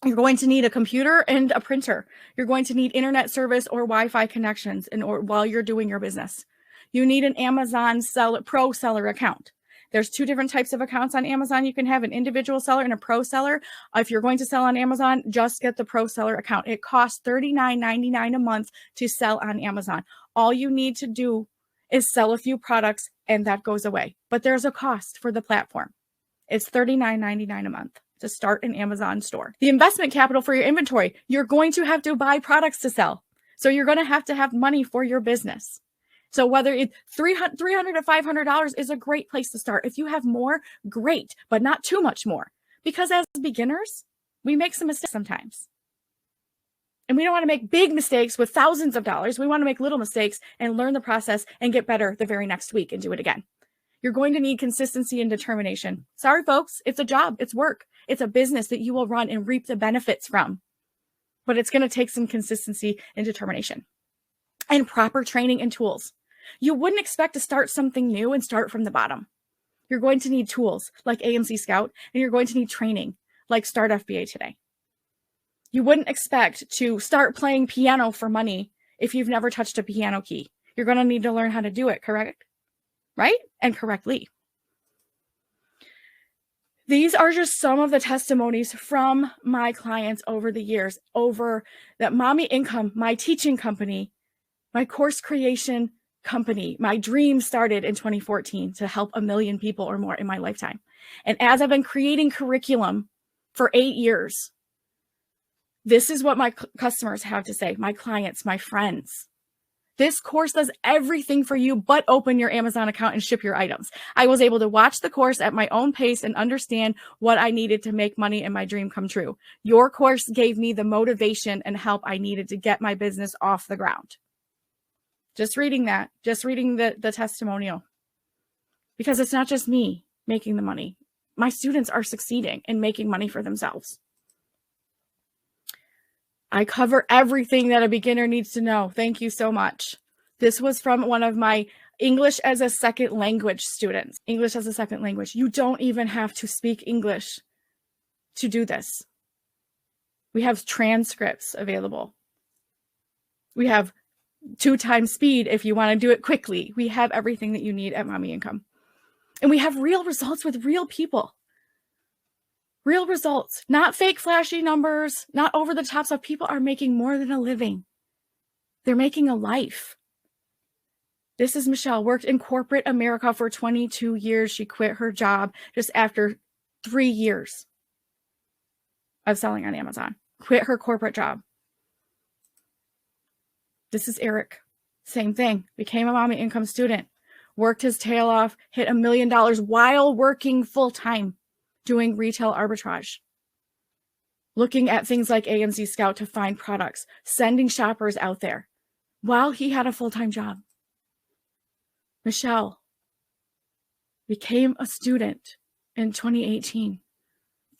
You're going to need a computer and a printer. You're going to need internet service or Wi-Fi connections while you're doing your business. You need an Amazon Pro Seller account. There's 2 different types of accounts on Amazon. You can have an individual seller and a pro seller. If you're going to sell on Amazon, just get the pro seller account. It costs $39.99 a month to sell on Amazon. All you need to do is sell a few products and that goes away. But there's a cost for the platform. It's $39.99 a month to start an Amazon store. The investment capital for your inventory, you're going to have to buy products to sell. So you're going to have money for your business. So whether it's $300 to $500 is a great place to start. If you have more, great, but not too much more. Because as beginners, we make some mistakes sometimes. And we don't want to make big mistakes with thousands of dollars. We want to make little mistakes and learn the process and get better the very next week and do it again. You're going to need consistency and determination. Sorry, folks, it's a job, it's work. It's a business that you will run and reap the benefits from. But it's going to take some consistency and determination and proper training and tools. You wouldn't expect to start something new and start from the bottom. You're going to need tools like AMZ Scout, and you're going to need training like Start FBA Today. You wouldn't expect to start playing piano for money if you've never touched a piano key. You're going to need to learn how to do it, correct? Right? And correctly. These are just some of the testimonies from my clients over the years, over that Mommy Income, my teaching company, my course creation company. My dream started in 2014 to help 1 million people or more in my lifetime. And as I've been creating curriculum for 8 years, this is what my customers have to say, my clients, my friends. This course does everything for you but open your Amazon account and ship your items. I was able to watch the course at my own pace and understand what I needed to make money and my dream come true. Your course gave me the motivation and help I needed to get my business off the ground. Just reading that, just reading the testimonial. Because it's not just me making the money. My students are succeeding in making money for themselves. I cover everything that a beginner needs to know. Thank you so much. This was from one of my English as a second language students. English as a second language. You don't even have to speak English to do this. We have transcripts available. We have 2 times speed if you want to do it quickly. We have everything that you need at Mommy Income. And we have real results with real people. Real results, not fake flashy numbers, not over the top stuff. People are making more than a living. They're making a life. This is Michelle, worked in corporate America for 22 years. She quit her job just after 3 years of selling on Amazon. Quit her corporate job. This is Eric. Same thing. Became a Mommy Income student. Worked his tail off, hit $1 million while working full-time. Doing retail arbitrage, looking at things like AMZ Scout to find products, sending shoppers out there while he had a full-time job. Michelle became a student in 2018,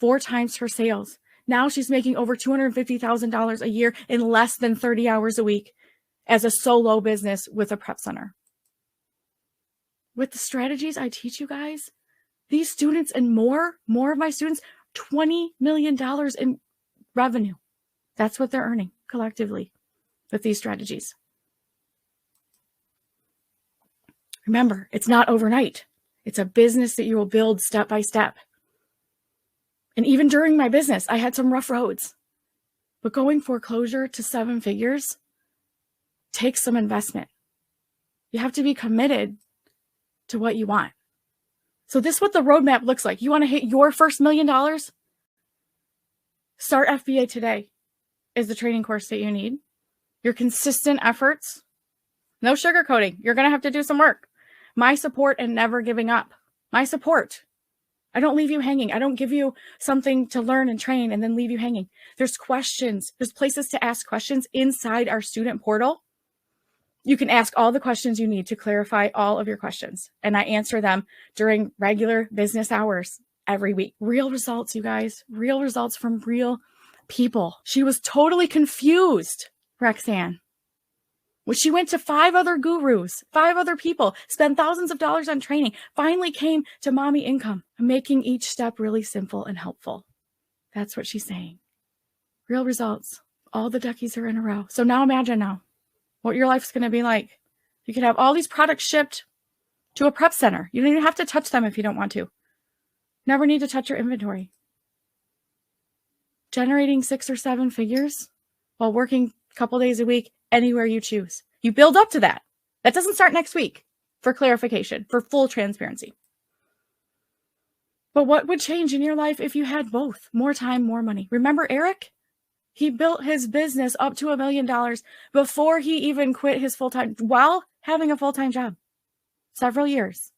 4 times her sales. Now she's making over $250,000 a year in less than 30 hours a week as a solo business with a prep center. With the strategies I teach you guys, these students and more of my students, $20 million in revenue. That's what they're earning collectively with these strategies. Remember, it's not overnight. It's a business that you will build step by step. And even during my business, I had some rough roads. But going foreclosure to 7 figures takes some investment. You have to be committed to what you want. So this is what the roadmap looks like. You want to hit your first $1 million? Start FBA Today is the training course that you need. Your consistent efforts, no sugarcoating. You're going to have to do some work. My support and never giving up. My support. I don't leave you hanging. I don't give you something to learn and train and then leave you hanging. There's questions. There's places to ask questions inside our student portal. You can ask all the questions you need to clarify all of your questions. And I answer them during regular business hours every week. Real results, you guys. Real results from real people. She was totally confused, Roxanne. When she went to 5 other gurus, 5 other people, spent thousands of dollars on training, finally came to Mommy Income, making each step really simple and helpful. That's what she's saying. Real results. All the duckies are in a row. So now imagine now what your life's going to be like. You could have all these products shipped to a prep center. You don't even have to touch them if you don't want to. Never need to touch your inventory. Generating 6 or 7 figures while working a couple days a week anywhere you choose. You build up to that. That doesn't start next week. for clarification, for full transparency. But what would change in your life if you had both? More time, more money. Remember Eric? He built his business up to $1 million before he even quit his full-time, while having a full-time job. Several years.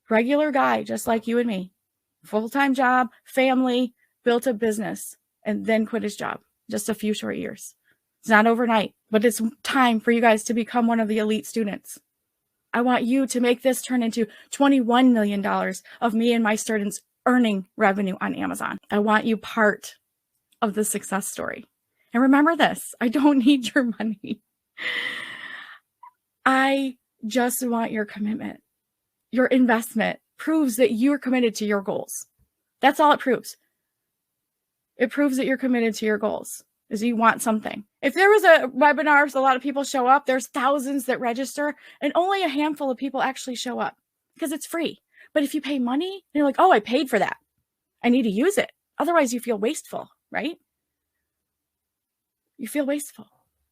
Regular guy, just like you and me. Full-time job, family, built a business, and then quit his job. Just a few short years. It's not overnight, but it's time for you guys to become one of the elite students. I want you to make this turn into $21 million of me and my students earning revenue on Amazon. I want you part of the success story. And remember this, I don't need your money. I just want your commitment. Your investment proves that you're committed to your goals. That's all it proves. It proves that you're committed to your goals, is you want something. If there was a webinar, so a lot of people show up, there's thousands that register, and only a handful of people actually show up because it's free. But if you pay money, you're like, oh, I paid for that. I need to use it. Otherwise, you feel wasteful, right? You feel wasteful.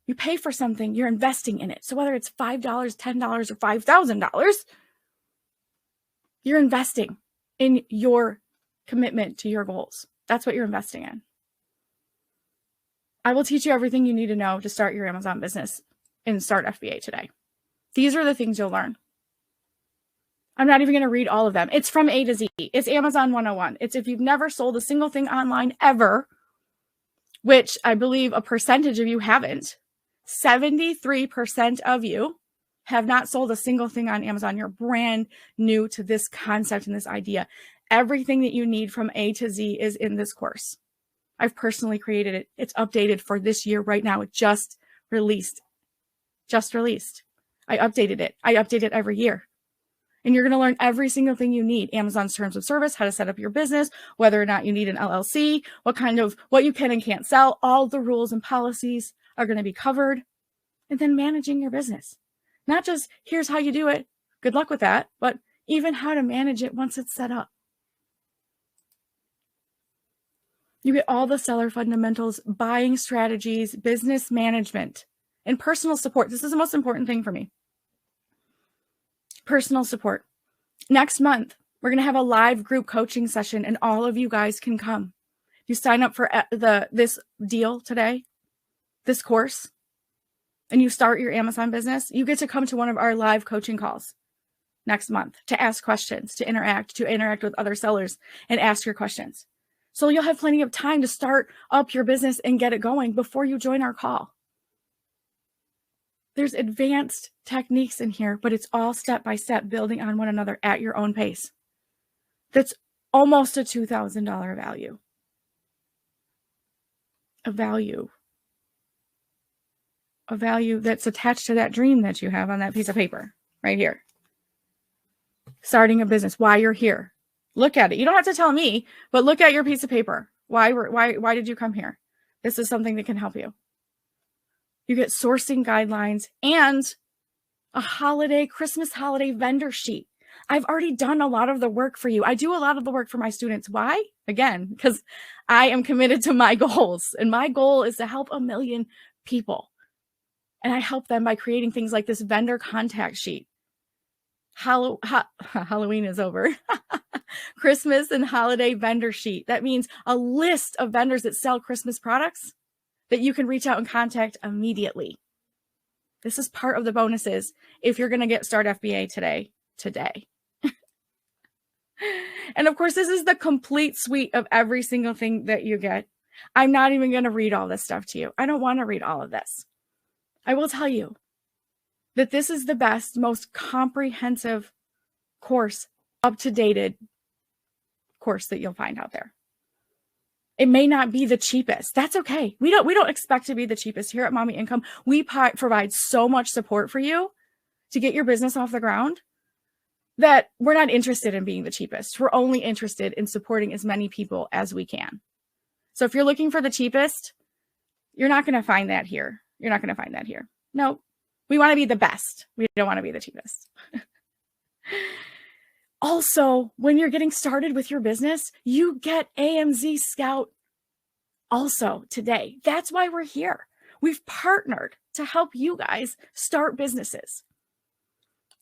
You pay for something, you're investing in it. So whether it's $5, $10, or $5,000, you're investing in your commitment to your goals. That's what you're investing in. I will teach you everything you need to know to start your Amazon business and start FBA today. These are the things you'll learn. I'm not even going to read all of them. It's from A to Z. It's Amazon 101. It's if you've never sold a single thing online ever, which I believe a percentage of you haven't. 73% of you have not sold a single thing on Amazon. You're brand new to this concept and this idea. Everything that you need from A to Z is in this course. I've personally created it. It's updated for this year right now. It just released. Just released. I updated it. I update it every year. And you're going to learn every single thing you need. Amazon's terms of service, how to set up your business, whether or not you need an LLC, what you can and can't sell. All the rules and policies are going to be covered. And then managing your business. Not just here's how you do it. Good luck with that. But even how to manage it once it's set up. You get all the seller fundamentals, buying strategies, business management, and personal support. This is the most important thing for me. Personal support. Next month, we're going to have a live group coaching session and all of you guys can come. You sign up for this deal today, this course, and you start your Amazon business, you get to come to one of our live coaching calls next month to ask questions, to interact with other sellers and ask your questions. So you'll have plenty of time to start up your business and get it going before you join our call. There's advanced techniques in here, but it's all step-by-step building on one another at your own pace. That's almost a $2,000 value. A value that's attached to that dream that you have on that piece of paper right here. Starting a business, why you're here. Look at it. You don't have to tell me, but look at your piece of paper. Why did you come here? This is something that can help you. You get sourcing guidelines and a Christmas holiday vendor sheet. I've already done a lot of the work for you. I do a lot of the work for my students. Why? Again, because I am committed to my goals. And my goal is to help 1 million people. And I help them by creating things like this vendor contact sheet. Halloween is over. Christmas and holiday vendor sheet. That means a list of vendors that sell Christmas products that you can reach out and contact immediately. This is part of the bonuses if you're going to get Start FBA today. And of course, this is the complete suite of every single thing that you get. I'm not even going to read all this stuff to you. I don't want to read all of this. I will tell you that this is the best, most comprehensive course, up-to-date course that you'll find out there. It may not be the cheapest. That's okay. We don't expect to be the cheapest here at Mommy Income. We provide so much support for you to get your business off the ground that we're not interested in being the cheapest. We're only interested in supporting as many people as we can. So if you're looking for the cheapest, you're not going to find that here. You're not going to find that here. No, we want to be the best. We don't want to be the cheapest. Also, when you're getting started with your business, you get AMZ Scout also today. That's why we're here. We've partnered to help you guys start businesses.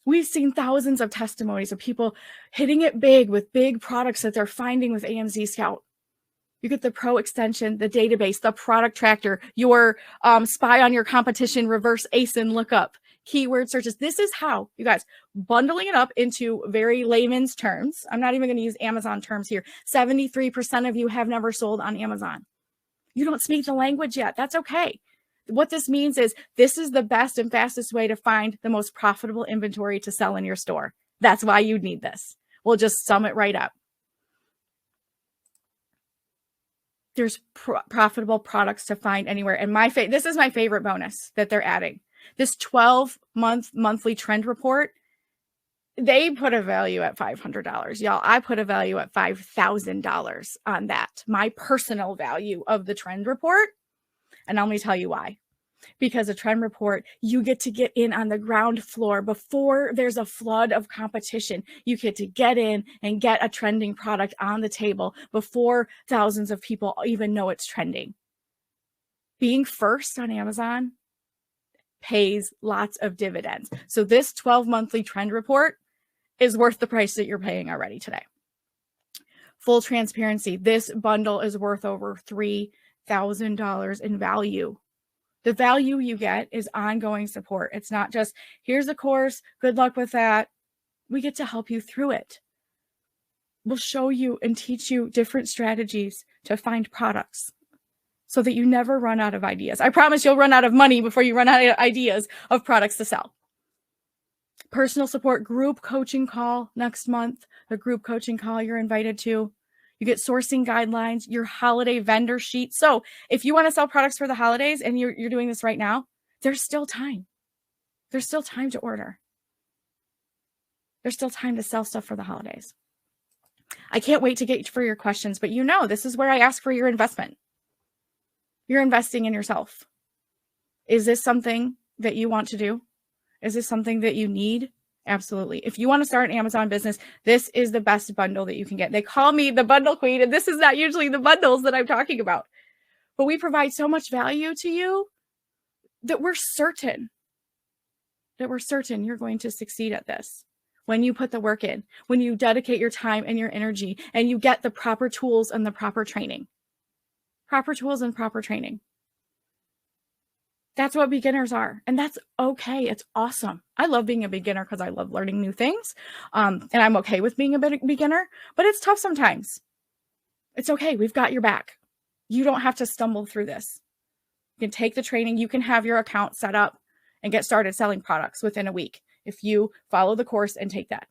We've seen thousands of testimonies of people hitting it big with big products that they're finding with AMZ Scout. You get the pro extension, the database, the product tracker, your spy on your competition, reverse ASIN lookup, keyword searches. This is how, you guys, bundling it up into very layman's terms. I'm not even going to use Amazon terms here. 73% of you have never sold on Amazon. You don't speak the language yet. That's okay. What this means is this is the best and fastest way to find the most profitable inventory to sell in your store. That's why you need this. We'll just sum it right up. There's profitable products to find anywhere. And this is my favorite bonus that they're adding. This 12-month monthly trend report, they put a value at $500. Y'all, I put a value at $5,000 on that. My personal value of the trend report. And let me tell you why. Because a trend report, you get to get in on the ground floor before there's a flood of competition. You get to get in and get a trending product on the table before thousands of people even know it's trending. Being first on Amazon pays lots of dividends. So this 12-monthly trend report is worth the price that you're paying already today. Full transparency, this bundle is worth over $3,000 in value. The value you get is ongoing support. It's not just, here's a course, good luck with that. We get to help you through it. We'll show you and teach you different strategies to find products so that you never run out of ideas. I promise you'll run out of money before you run out of ideas of products to sell. Personal support group coaching call next month, the group coaching call you're invited to. You get sourcing guidelines, your holiday vendor sheet. So if you want to sell products for the holidays and you're doing this right now, there's still time. There's still time to order. There's still time to sell stuff for the holidays. I can't wait to get for your questions, but this is where I ask for your investment. You're investing in yourself. Is this something that you want to do? Is this something that you need? Absolutely. If you want to start an Amazon business, this is the best bundle that you can get. They call me the bundle queen, and this is not usually the bundles that I'm talking about. But we provide so much value to you that we're certain you're going to succeed at this. When you put the work in, when you dedicate your time and your energy, and you get the proper tools and the proper training. Proper tools and proper training. That's what beginners are. And that's okay. It's awesome. I love being a beginner because I love learning new things. And I'm okay with being a beginner, but it's tough sometimes. It's okay. We've got your back. You don't have to stumble through this. You can take the training. You can have your account set up and get started selling products within a week. If you follow the course and take that.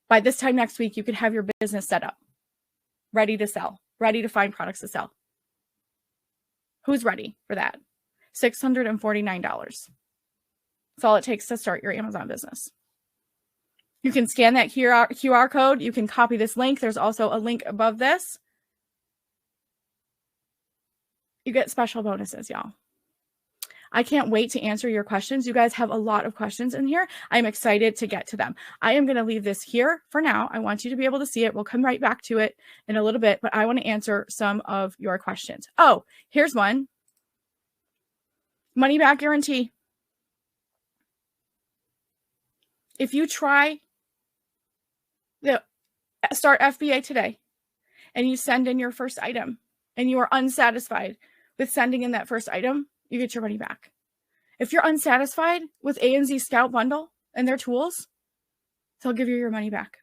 By this time next week, you could have your business set up, ready to sell, ready to find products to sell. Who's ready for that? $649. That's all it takes to start your Amazon business. You can scan that QR code. You can copy this link. There's also a link above this. You get special bonuses, y'all. I can't wait to answer your questions. You guys have a lot of questions in here. I'm excited to get to them. I am going to leave this here for now. I want you to be able to see it. We'll come right back to it in a little bit, but I want to answer some of your questions. Oh, here's one. Money back guarantee. If you try the Start FBA today and you send in your first item and you are unsatisfied with sending in that first item, you get your money back. If you're unsatisfied with AMZ Scout Bundle and their tools, they'll give you your money back.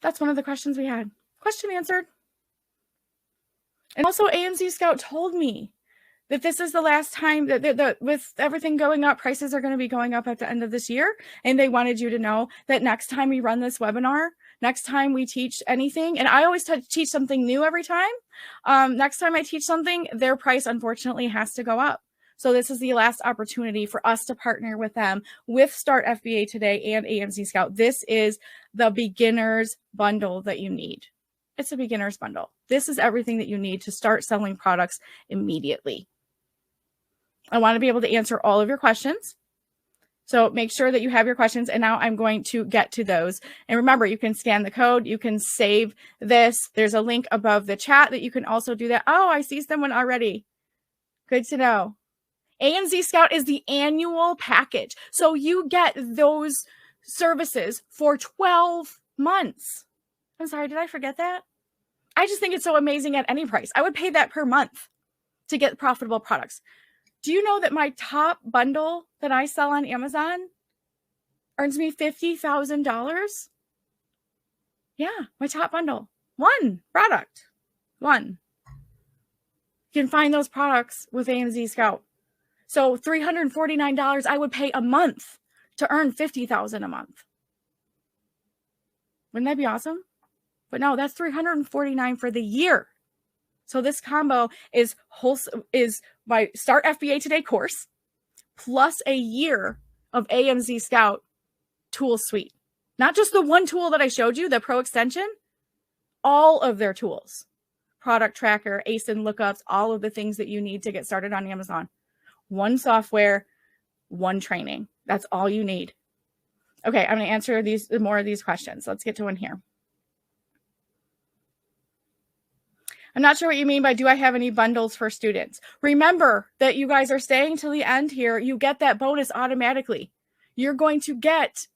That's one of the questions we had. Question answered. And also AMZ Scout told me that this is the last time that with everything going up, prices are going to be going up at the end of this year. And they wanted you to know that next time we run this webinar, next time we teach anything, and I always teach something new every time. Next time I teach something, their price unfortunately has to go up. So this is the last opportunity for us to partner with them with Start FBA today and AMZ Scout. This is the beginner's bundle that you need. It's a beginner's bundle. This is everything that you need to start selling products immediately. I want to be able to answer all of your questions. So make sure that you have your questions. And now I'm going to get to those. And remember, you can scan the code. You can save this. There's a link above the chat that you can also do that. Oh, I see someone already. Good to know. AMZ Scout is the annual package. So you get those services for 12 months. I'm sorry, did I forget that? I just think it's so amazing at any price. I would pay that per month to get profitable products. Do you know that my top bundle that I sell on Amazon earns me $50,000? Yeah, my top bundle. One product. One. You can find those products with AMZ Scout. So $349 I would pay a month to earn $50,000 a month. Wouldn't that be awesome? But no, that's $349 for the year. So this combo is my Start FBA Today course plus a year of AMZ Scout tool suite. Not just the one tool that I showed you, the Pro Extension, all of their tools. Product Tracker, ASIN lookups, all of the things that you need to get started on Amazon. One software, one training. That's all you need. Okay, I'm going to answer more of these questions. Let's get to one here. I'm not sure what you mean by do I have any bundles for students? Remember that you guys are staying till the end here. You get that bonus automatically. You're going to get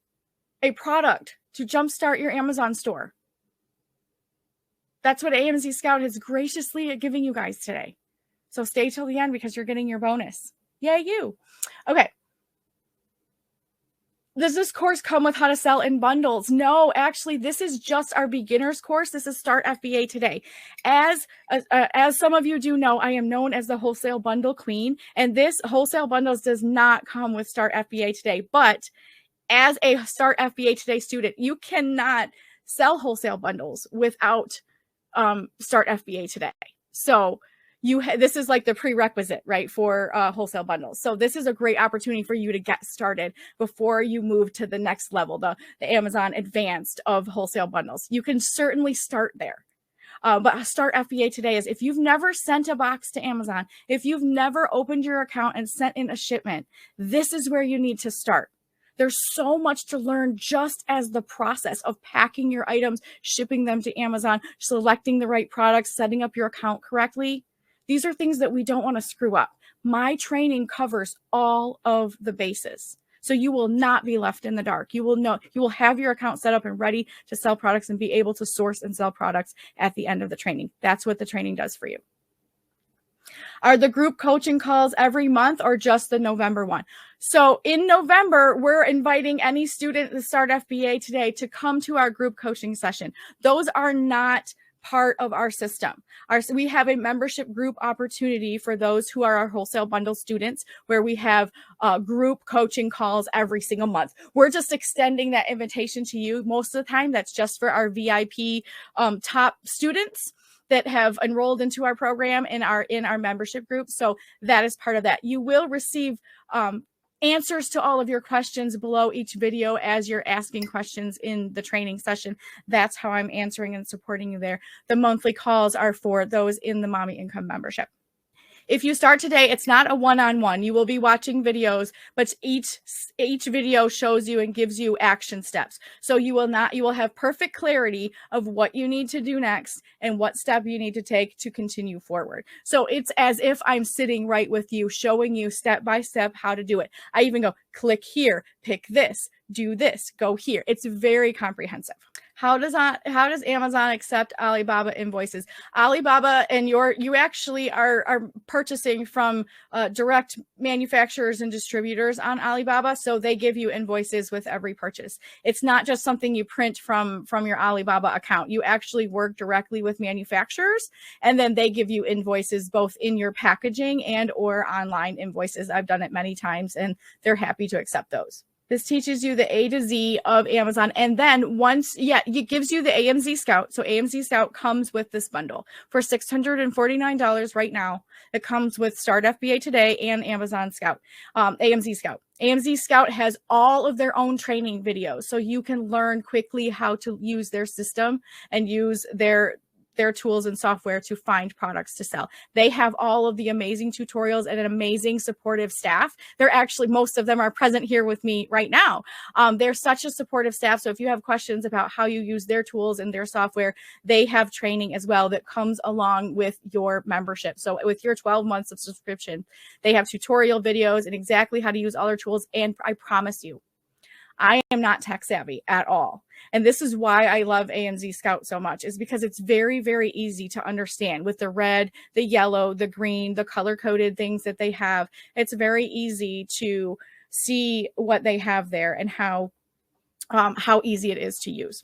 a product to jumpstart your Amazon store. That's what AMZ Scout is graciously giving you guys today. So stay till the end because you're getting your bonus. Yay, you. Okay. Does this course come with how to sell in bundles? No, actually, this is just our beginner's course. This is Start FBA Today. As some of you do know, I am known as the wholesale bundle queen, and this wholesale bundles does not come with Start FBA Today. But as a Start FBA Today student, you cannot sell wholesale bundles without Start FBA Today. So this is like the prerequisite, right, for wholesale bundles. So this is a great opportunity for you to get started before you move to the next level, the Amazon Advanced of wholesale bundles. You can certainly start there. But Start FBA Today is if you've never sent a box to Amazon, if you've never opened your account and sent in a shipment, this is where you need to start. There's so much to learn just as the process of packing your items, shipping them to Amazon, selecting the right products, setting up your account correctly. These are things that we don't want to screw up. My training covers all of the bases. So you will not be left in the dark. You will know, you will have your account set up and ready to sell products and be able to source and sell products at the end of the training. That's what the training does for you. Are the group coaching calls every month or just the November one? So in November, we're inviting any student to Start FBA Today to come to our group coaching session. Those are not part of our system. We have a membership group opportunity for those who are our wholesale bundle students, where we have group coaching calls every single month. We're just extending that invitation to you. Most of the time, that's just for our VIP top students that have enrolled into our program in our membership group. So that is part of that. You will receive answers to all of your questions below each video as you're asking questions in the training session. That's how I'm answering and supporting you there. The monthly calls are for those in the Mommy Income membership. If you start today, it's not a one-on-one. You will be watching videos, but each video shows you and gives you action steps. So you will have perfect clarity of what you need to do next and what step you need to take to continue forward. So it's as if I'm sitting right with you, showing you step by step how to do it. I even go, click here, pick this, do this, go here. It's very comprehensive. How does Amazon accept Alibaba invoices? Alibaba and you actually are purchasing from direct manufacturers and distributors on Alibaba, so they give you invoices with every purchase. It's not just something you print from your Alibaba account. You actually work directly with manufacturers, and then they give you invoices both in your packaging and or online invoices. I've done it many times, and they're happy to accept those. This teaches you the A to Z of Amazon. And then it gives you the AMZ Scout. So AMZ Scout comes with this bundle for $649 right now. It comes with Start FBA Today and Amazon Scout, AMZ Scout. AMZ Scout has all of their own training videos. So you can learn quickly how to use their system and use their their tools and software to find products to sell. They have all of the amazing tutorials and an amazing supportive staff. They're actually, most of them are present here with me right now. They're such a supportive staff. So if you have questions about how you use their tools and their software, they have training as well that comes along with your membership. So with your 12 months of subscription, they have tutorial videos and exactly how to use all their tools. And I promise you, I am not tech savvy at all. And this is why I love ANZ Scout so much, is because it's very, very easy to understand with the red, the yellow, the green, the color coded things that they have. It's very easy to see what they have there and how easy it is to use.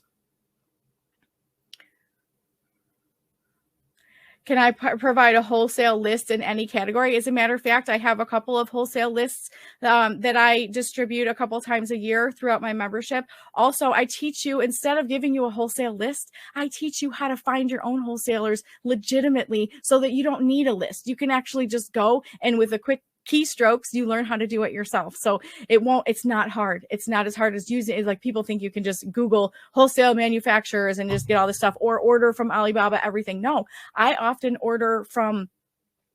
Can I provide a wholesale list in any category? As a matter of fact, I have a couple of wholesale lists that I distribute a couple times a year throughout my membership. Also, I teach you, instead of giving you a wholesale list, I teach you how to find your own wholesalers legitimately so that you don't need a list. You can actually just go and with a quick keystrokes, you learn how to do it yourself. So it's not hard. It's not as hard as using it. Like people think you can just Google wholesale manufacturers and just get all this stuff or order from Alibaba, everything. No, I often order from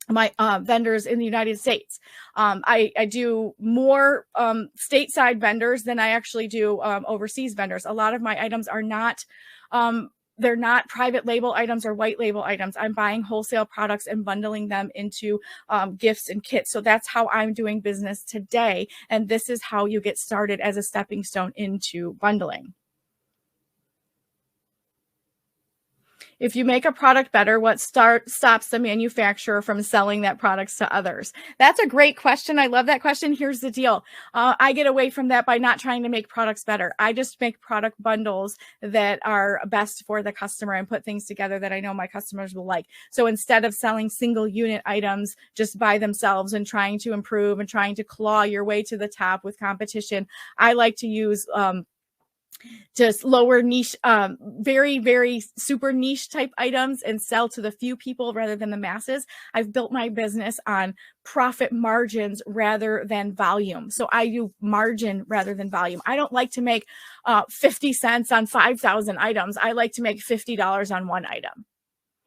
my vendors in the United States. I do more stateside vendors than I actually do overseas vendors. A lot of my items are not they're not private label items or white label items. I'm buying wholesale products and bundling them into gifts and kits. So that's how I'm doing business today. And this is how you get started as a stepping stone into bundling. If you make a product better, what stops the manufacturer from selling that products to others? That's a great question. I love that question. Here's the deal. I get away from that by not trying to make products better. I just make product bundles that are best for the customer and put things together that I know my customers will like. So instead of selling single unit items just by themselves and trying to improve and trying to claw your way to the top with competition, I like to use just lower niche, very, very super niche type items and sell to the few people rather than the masses. I've built my business on profit margins rather than volume. So I do margin rather than volume. I don't like to make 50 cents on 5,000 items. I like to make $50 on one item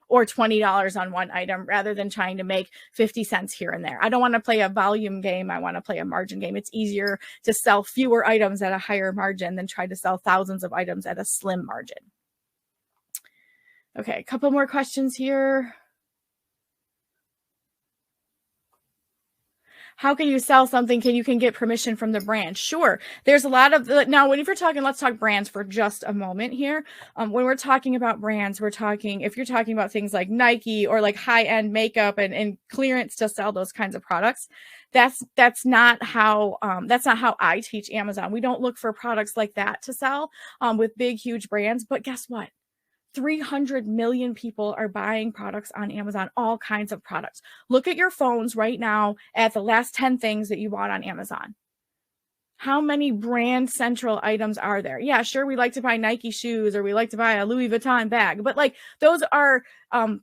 or $20 on one item rather than trying to make 50 cents here and there. I don't want to play a volume game. I want to play a margin game. It's easier to sell fewer items at a higher margin than try to sell thousands of items at a slim margin. Okay, a couple more questions here. How can you sell something? You can get permission from the brand? Sure. There's a lot of now when you're talking, let's talk brands for just a moment here. When we're talking about brands, we're talking, if you're talking about things like Nike or like high-end makeup and clearance to sell those kinds of products, that's not how I teach Amazon. We don't look for products like that to sell with big, huge brands. But guess what? 300 million people are buying products on Amazon, all kinds of products. Look at your phones right now at the last 10 things that you bought on Amazon. How many brand central items are there? Yeah, sure, we like to buy Nike shoes or we like to buy a Louis Vuitton bag, but like those are kind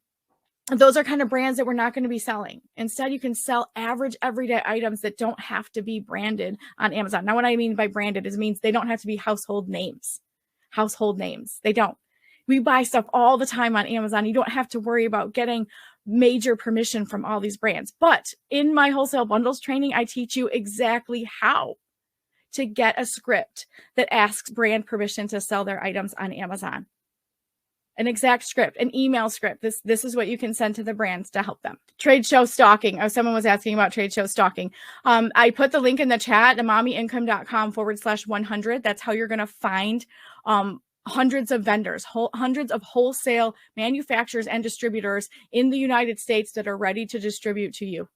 of brands that we're not going to be selling. Instead, you can sell average everyday items that don't have to be branded on Amazon. Now, what I mean by branded is means they don't have to be household names. They don't. We buy stuff all the time on Amazon. You don't have to worry about getting major permission from all these brands. But in my wholesale bundles training, I teach you exactly how to get a script that asks brand permission to sell their items on Amazon. An exact script, an email script. This is what you can send to the brands to help them. Trade show stalking. Oh, someone was asking about trade show stalking. I put the link in the chat, amamiincome.com/100. That's how you're going to find hundreds of vendors, hundreds of wholesale manufacturers and distributors in the United States that are ready to distribute to you,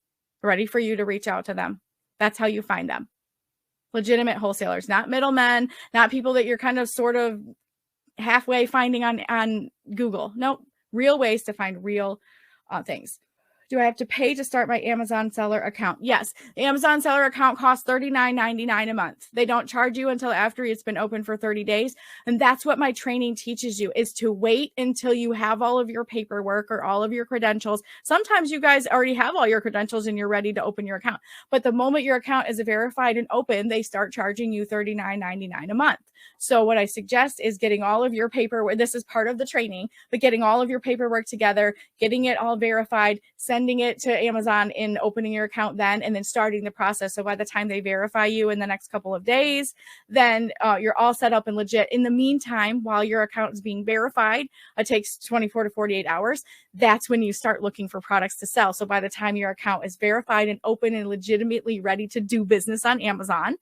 ready for you to reach out to them. That's how you find them. Legitimate wholesalers, not middlemen, not people that you're kind of sort of halfway finding on Google. Nope, real ways to find real things. Do I have to pay to start my Amazon seller account? Yes. The Amazon seller account costs $39.99 a month. They don't charge you until after it's been open for 30 days. And that's what my training teaches you, is to wait until you have all of your paperwork or all of your credentials. Sometimes you guys already have all your credentials and you're ready to open your account. But the moment your account is verified and open, they start charging you $39.99 a month. So what I suggest is getting all of your paperwork. This is part of the training, but getting all of your paperwork together, getting it all verified, sending it to Amazon and opening your account then, and then starting the process. So by the time they verify you in the next couple of days, then you're all set up and legit. In the meantime, while your account is being verified, it takes 24 to 48 hours. That's when you start looking for products to sell. So by the time your account is verified and open and legitimately ready to do business on Amazon,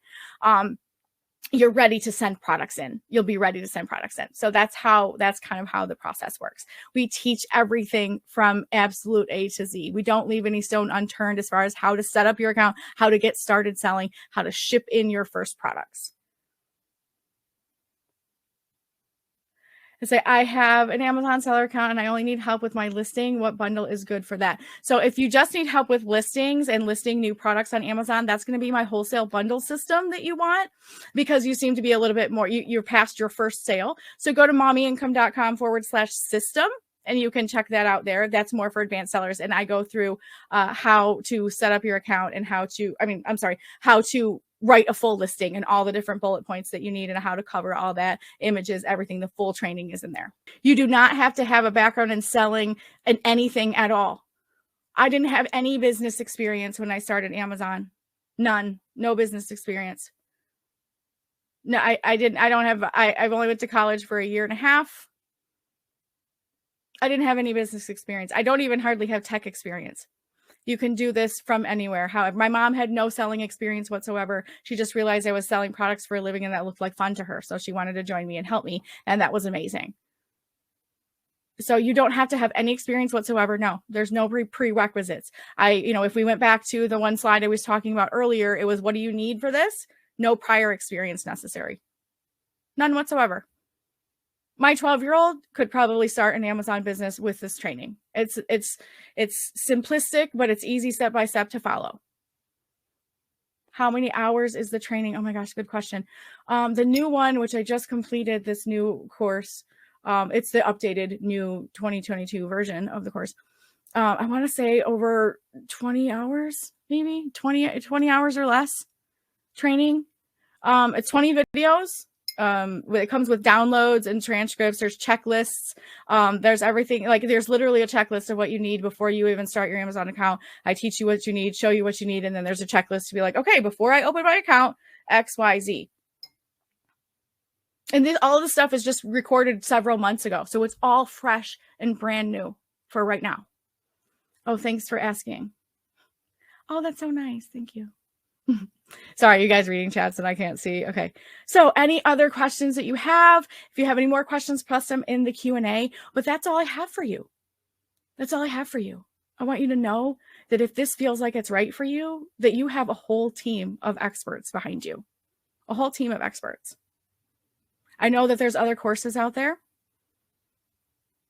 you're ready to send products in. You'll be ready to send products in. So that's kind of how the process works. We teach everything from absolute A to Z. We don't leave any stone unturned as far as how to set up your account, how to get started selling, how to ship in your first products. And say, I have an Amazon seller account and I only need help with my listing. What bundle is good for that? So if you just need help with listings and listing new products on Amazon, that's going to be my wholesale bundle system that you want, because you seem to be a little bit more, you're past your first sale. So go to mommyincome.com/system. And you can check that out there. That's more for advanced sellers. And I go through how to set up your account and how to write a full listing and all the different bullet points that you need and how to cover all that, images, everything. The full training is in there. You do not have to have a background in selling and anything at all. I didn't have any business experience when I started Amazon. None. No business experience. No, I didn't. I've only went to college for a year and a half. I didn't have any business experience. I don't even hardly have tech experience. You can do this from anywhere. However, my mom had no selling experience whatsoever. She just realized I was selling products for a living and that looked like fun to her. So she wanted to join me and help me. And that was amazing. So you don't have to have any experience whatsoever. No, there's no prerequisites. If we went back to the one slide I was talking about earlier, it was, what do you need for this? No prior experience necessary. None whatsoever. My 12-year-old could probably start an Amazon business with this training. It's simplistic, but it's easy step by step to follow. How many hours is the training? Oh my gosh, good question. The new one, which I just completed, this new course, it's the updated new 2022 version of the course. I want to say over 20 hours, maybe 20 hours or less training. It's 20 videos. It comes with downloads and transcripts. There's checklists. There's everything. Like, there's literally a checklist of what you need before you even start your Amazon account. I teach you what you need, show you what you need, and then there's a checklist to be like, okay, before I open my account, X, Y, Z. And all of this stuff is just recorded several months ago, so it's all fresh and brand new for right now. Oh, thanks for asking. Oh, that's so nice. Thank you. Sorry, you guys reading chats and I can't see. Okay. So any other questions that you have? If you have any more questions, press them in the Q&A. But that's all I have for you. That's all I have for you. I want you to know that if this feels like it's right for you, that you have a whole team of experts behind you. A whole team of experts. I know that there's other courses out there.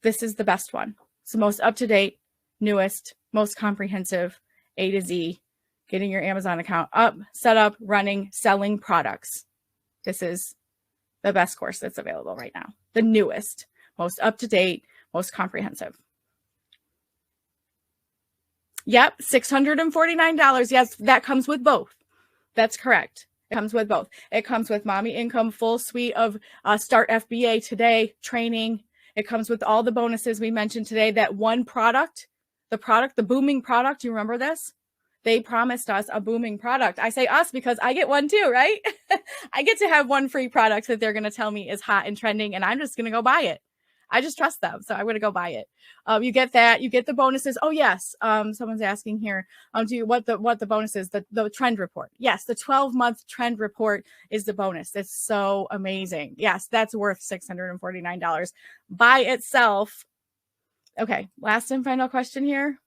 This is the best one. It's the most up-to-date, newest, most comprehensive, A to Z. Getting your Amazon account up, set up, running, selling products. This is the best course that's available right now. The newest, most up-to-date, most comprehensive. Yep, $649. Yes, that comes with both. That's correct. It comes with both. It comes with Mommy Income, full suite of Start FBA Today training. It comes with all the bonuses we mentioned today. That one product, the booming product, you remember this? They promised us a booming product. I say us because I get one too, right? I get to have one free product that they're going to tell me is hot and trending, and I'm just going to go buy it. I just trust them, so I'm going to go buy it. You get that. You get the bonuses. Oh, yes. Someone's asking here, what the bonus is, the trend report. Yes, the 12-month trend report is the bonus. It's so amazing. Yes, that's worth $649 by itself. Okay, last and final question here.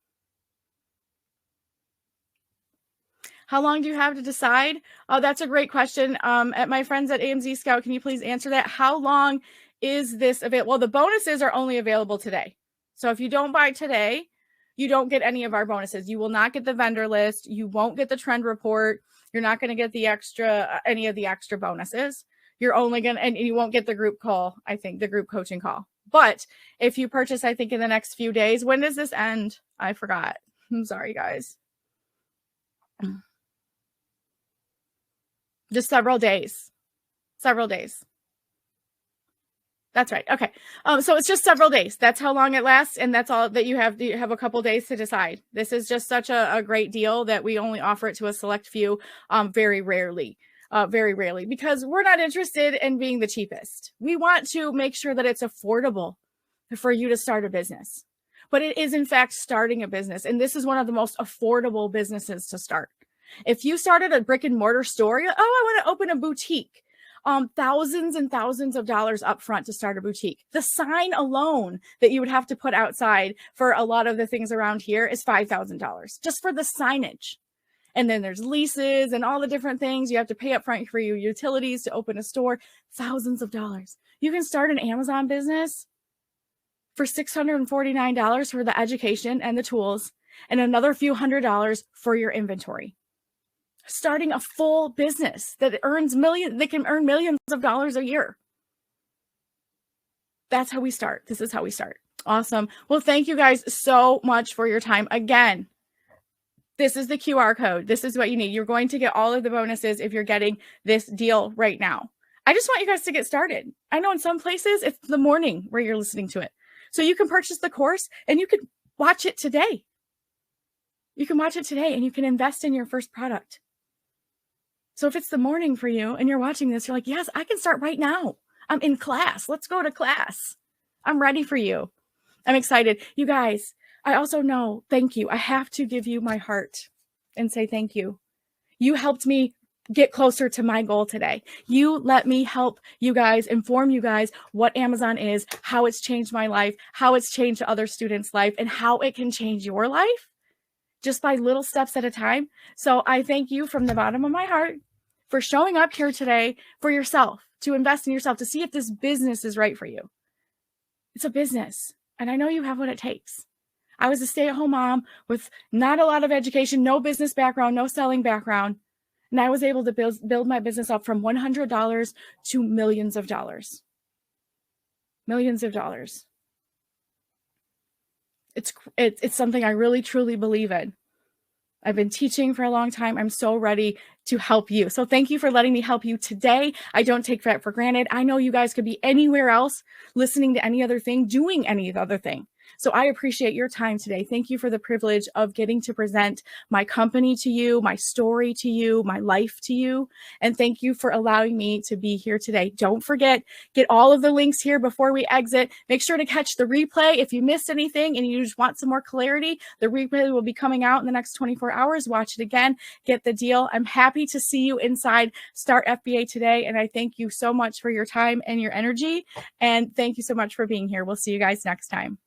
How long do you have to decide? Oh, that's a great question. At my friends at AMZ Scout, can you please answer that? How long is this available? Well, the bonuses are only available today. So if you don't buy today, you don't get any of our bonuses. You will not get the vendor list. You won't get the trend report. You're not going to get any of the extra bonuses. You're only going to, and you won't get the group call, I think, the group coaching call. But if you purchase, I think in the next few days, when does this end? I forgot. I'm sorry, guys. Just several days. That's right. Okay. So it's just several days. That's how long it lasts. And that's all that you have. You have a couple days to decide. This is just such a great deal that we only offer it to a select few, very rarely, because we're not interested in being the cheapest. We want to make sure that it's affordable for you to start a business. But it is in fact starting a business. And this is one of the most affordable businesses to start. If you started a brick and mortar store, I want to open a boutique. Thousands and thousands of dollars up front to start a boutique. The sign alone that you would have to put outside for a lot of the things around here is $5,000 just for the signage. And then there's leases and all the different things you have to pay up front for your utilities to open a store, thousands of dollars. You can start an Amazon business for $649 for the education and the tools, and another few $100s for your inventory. Starting a full business that can earn millions of dollars a year. That's how we start. This is how we start. Awesome. Well, thank you guys so much for your time. Again, this is the QR code. This is what you need. You're going to get all of the bonuses if you're getting this deal right now. I just want you guys to get started. I know in some places it's the morning where you're listening to it. So you can purchase the course and you can watch it today. You can watch it today and you can invest in your first product. So if it's the morning for you and you're watching this, you're like, yes, I can start right now. I'm in class. Let's go to class. I'm ready for you. I'm excited. You guys, I also know, thank you. I have to give you my heart and say thank you. You helped me get closer to my goal today. You let me help you guys, inform you guys what Amazon is, how it's changed my life, how it's changed other students' life, and how it can change your life just by little steps at a time. So I thank you from the bottom of my heart for showing up here today for yourself, to invest in yourself, to see if this business is right for you. It's a business, and I know you have what it takes. I was a stay-at-home mom with not a lot of education, no business background, no selling background, and I was able to build my business up from $100 to millions of dollars. Millions of dollars. It's something I really, truly believe in. I've been teaching for a long time. I'm so ready to help you. So thank you for letting me help you today. I don't take that for granted. I know you guys could be anywhere else, listening to any other thing, doing any other thing. So I appreciate your time today. Thank you for the privilege of getting to present my company to you, my story to you, my life to you. And thank you for allowing me to be here today. Don't forget, get all of the links here before we exit. Make sure to catch the replay. If you missed anything and you just want some more clarity, the replay will be coming out in the next 24 hours. Watch it again. Get the deal. I'm happy to see you inside Start FBA today. And I thank you so much for your time and your energy. And thank you so much for being here. We'll see you guys next time.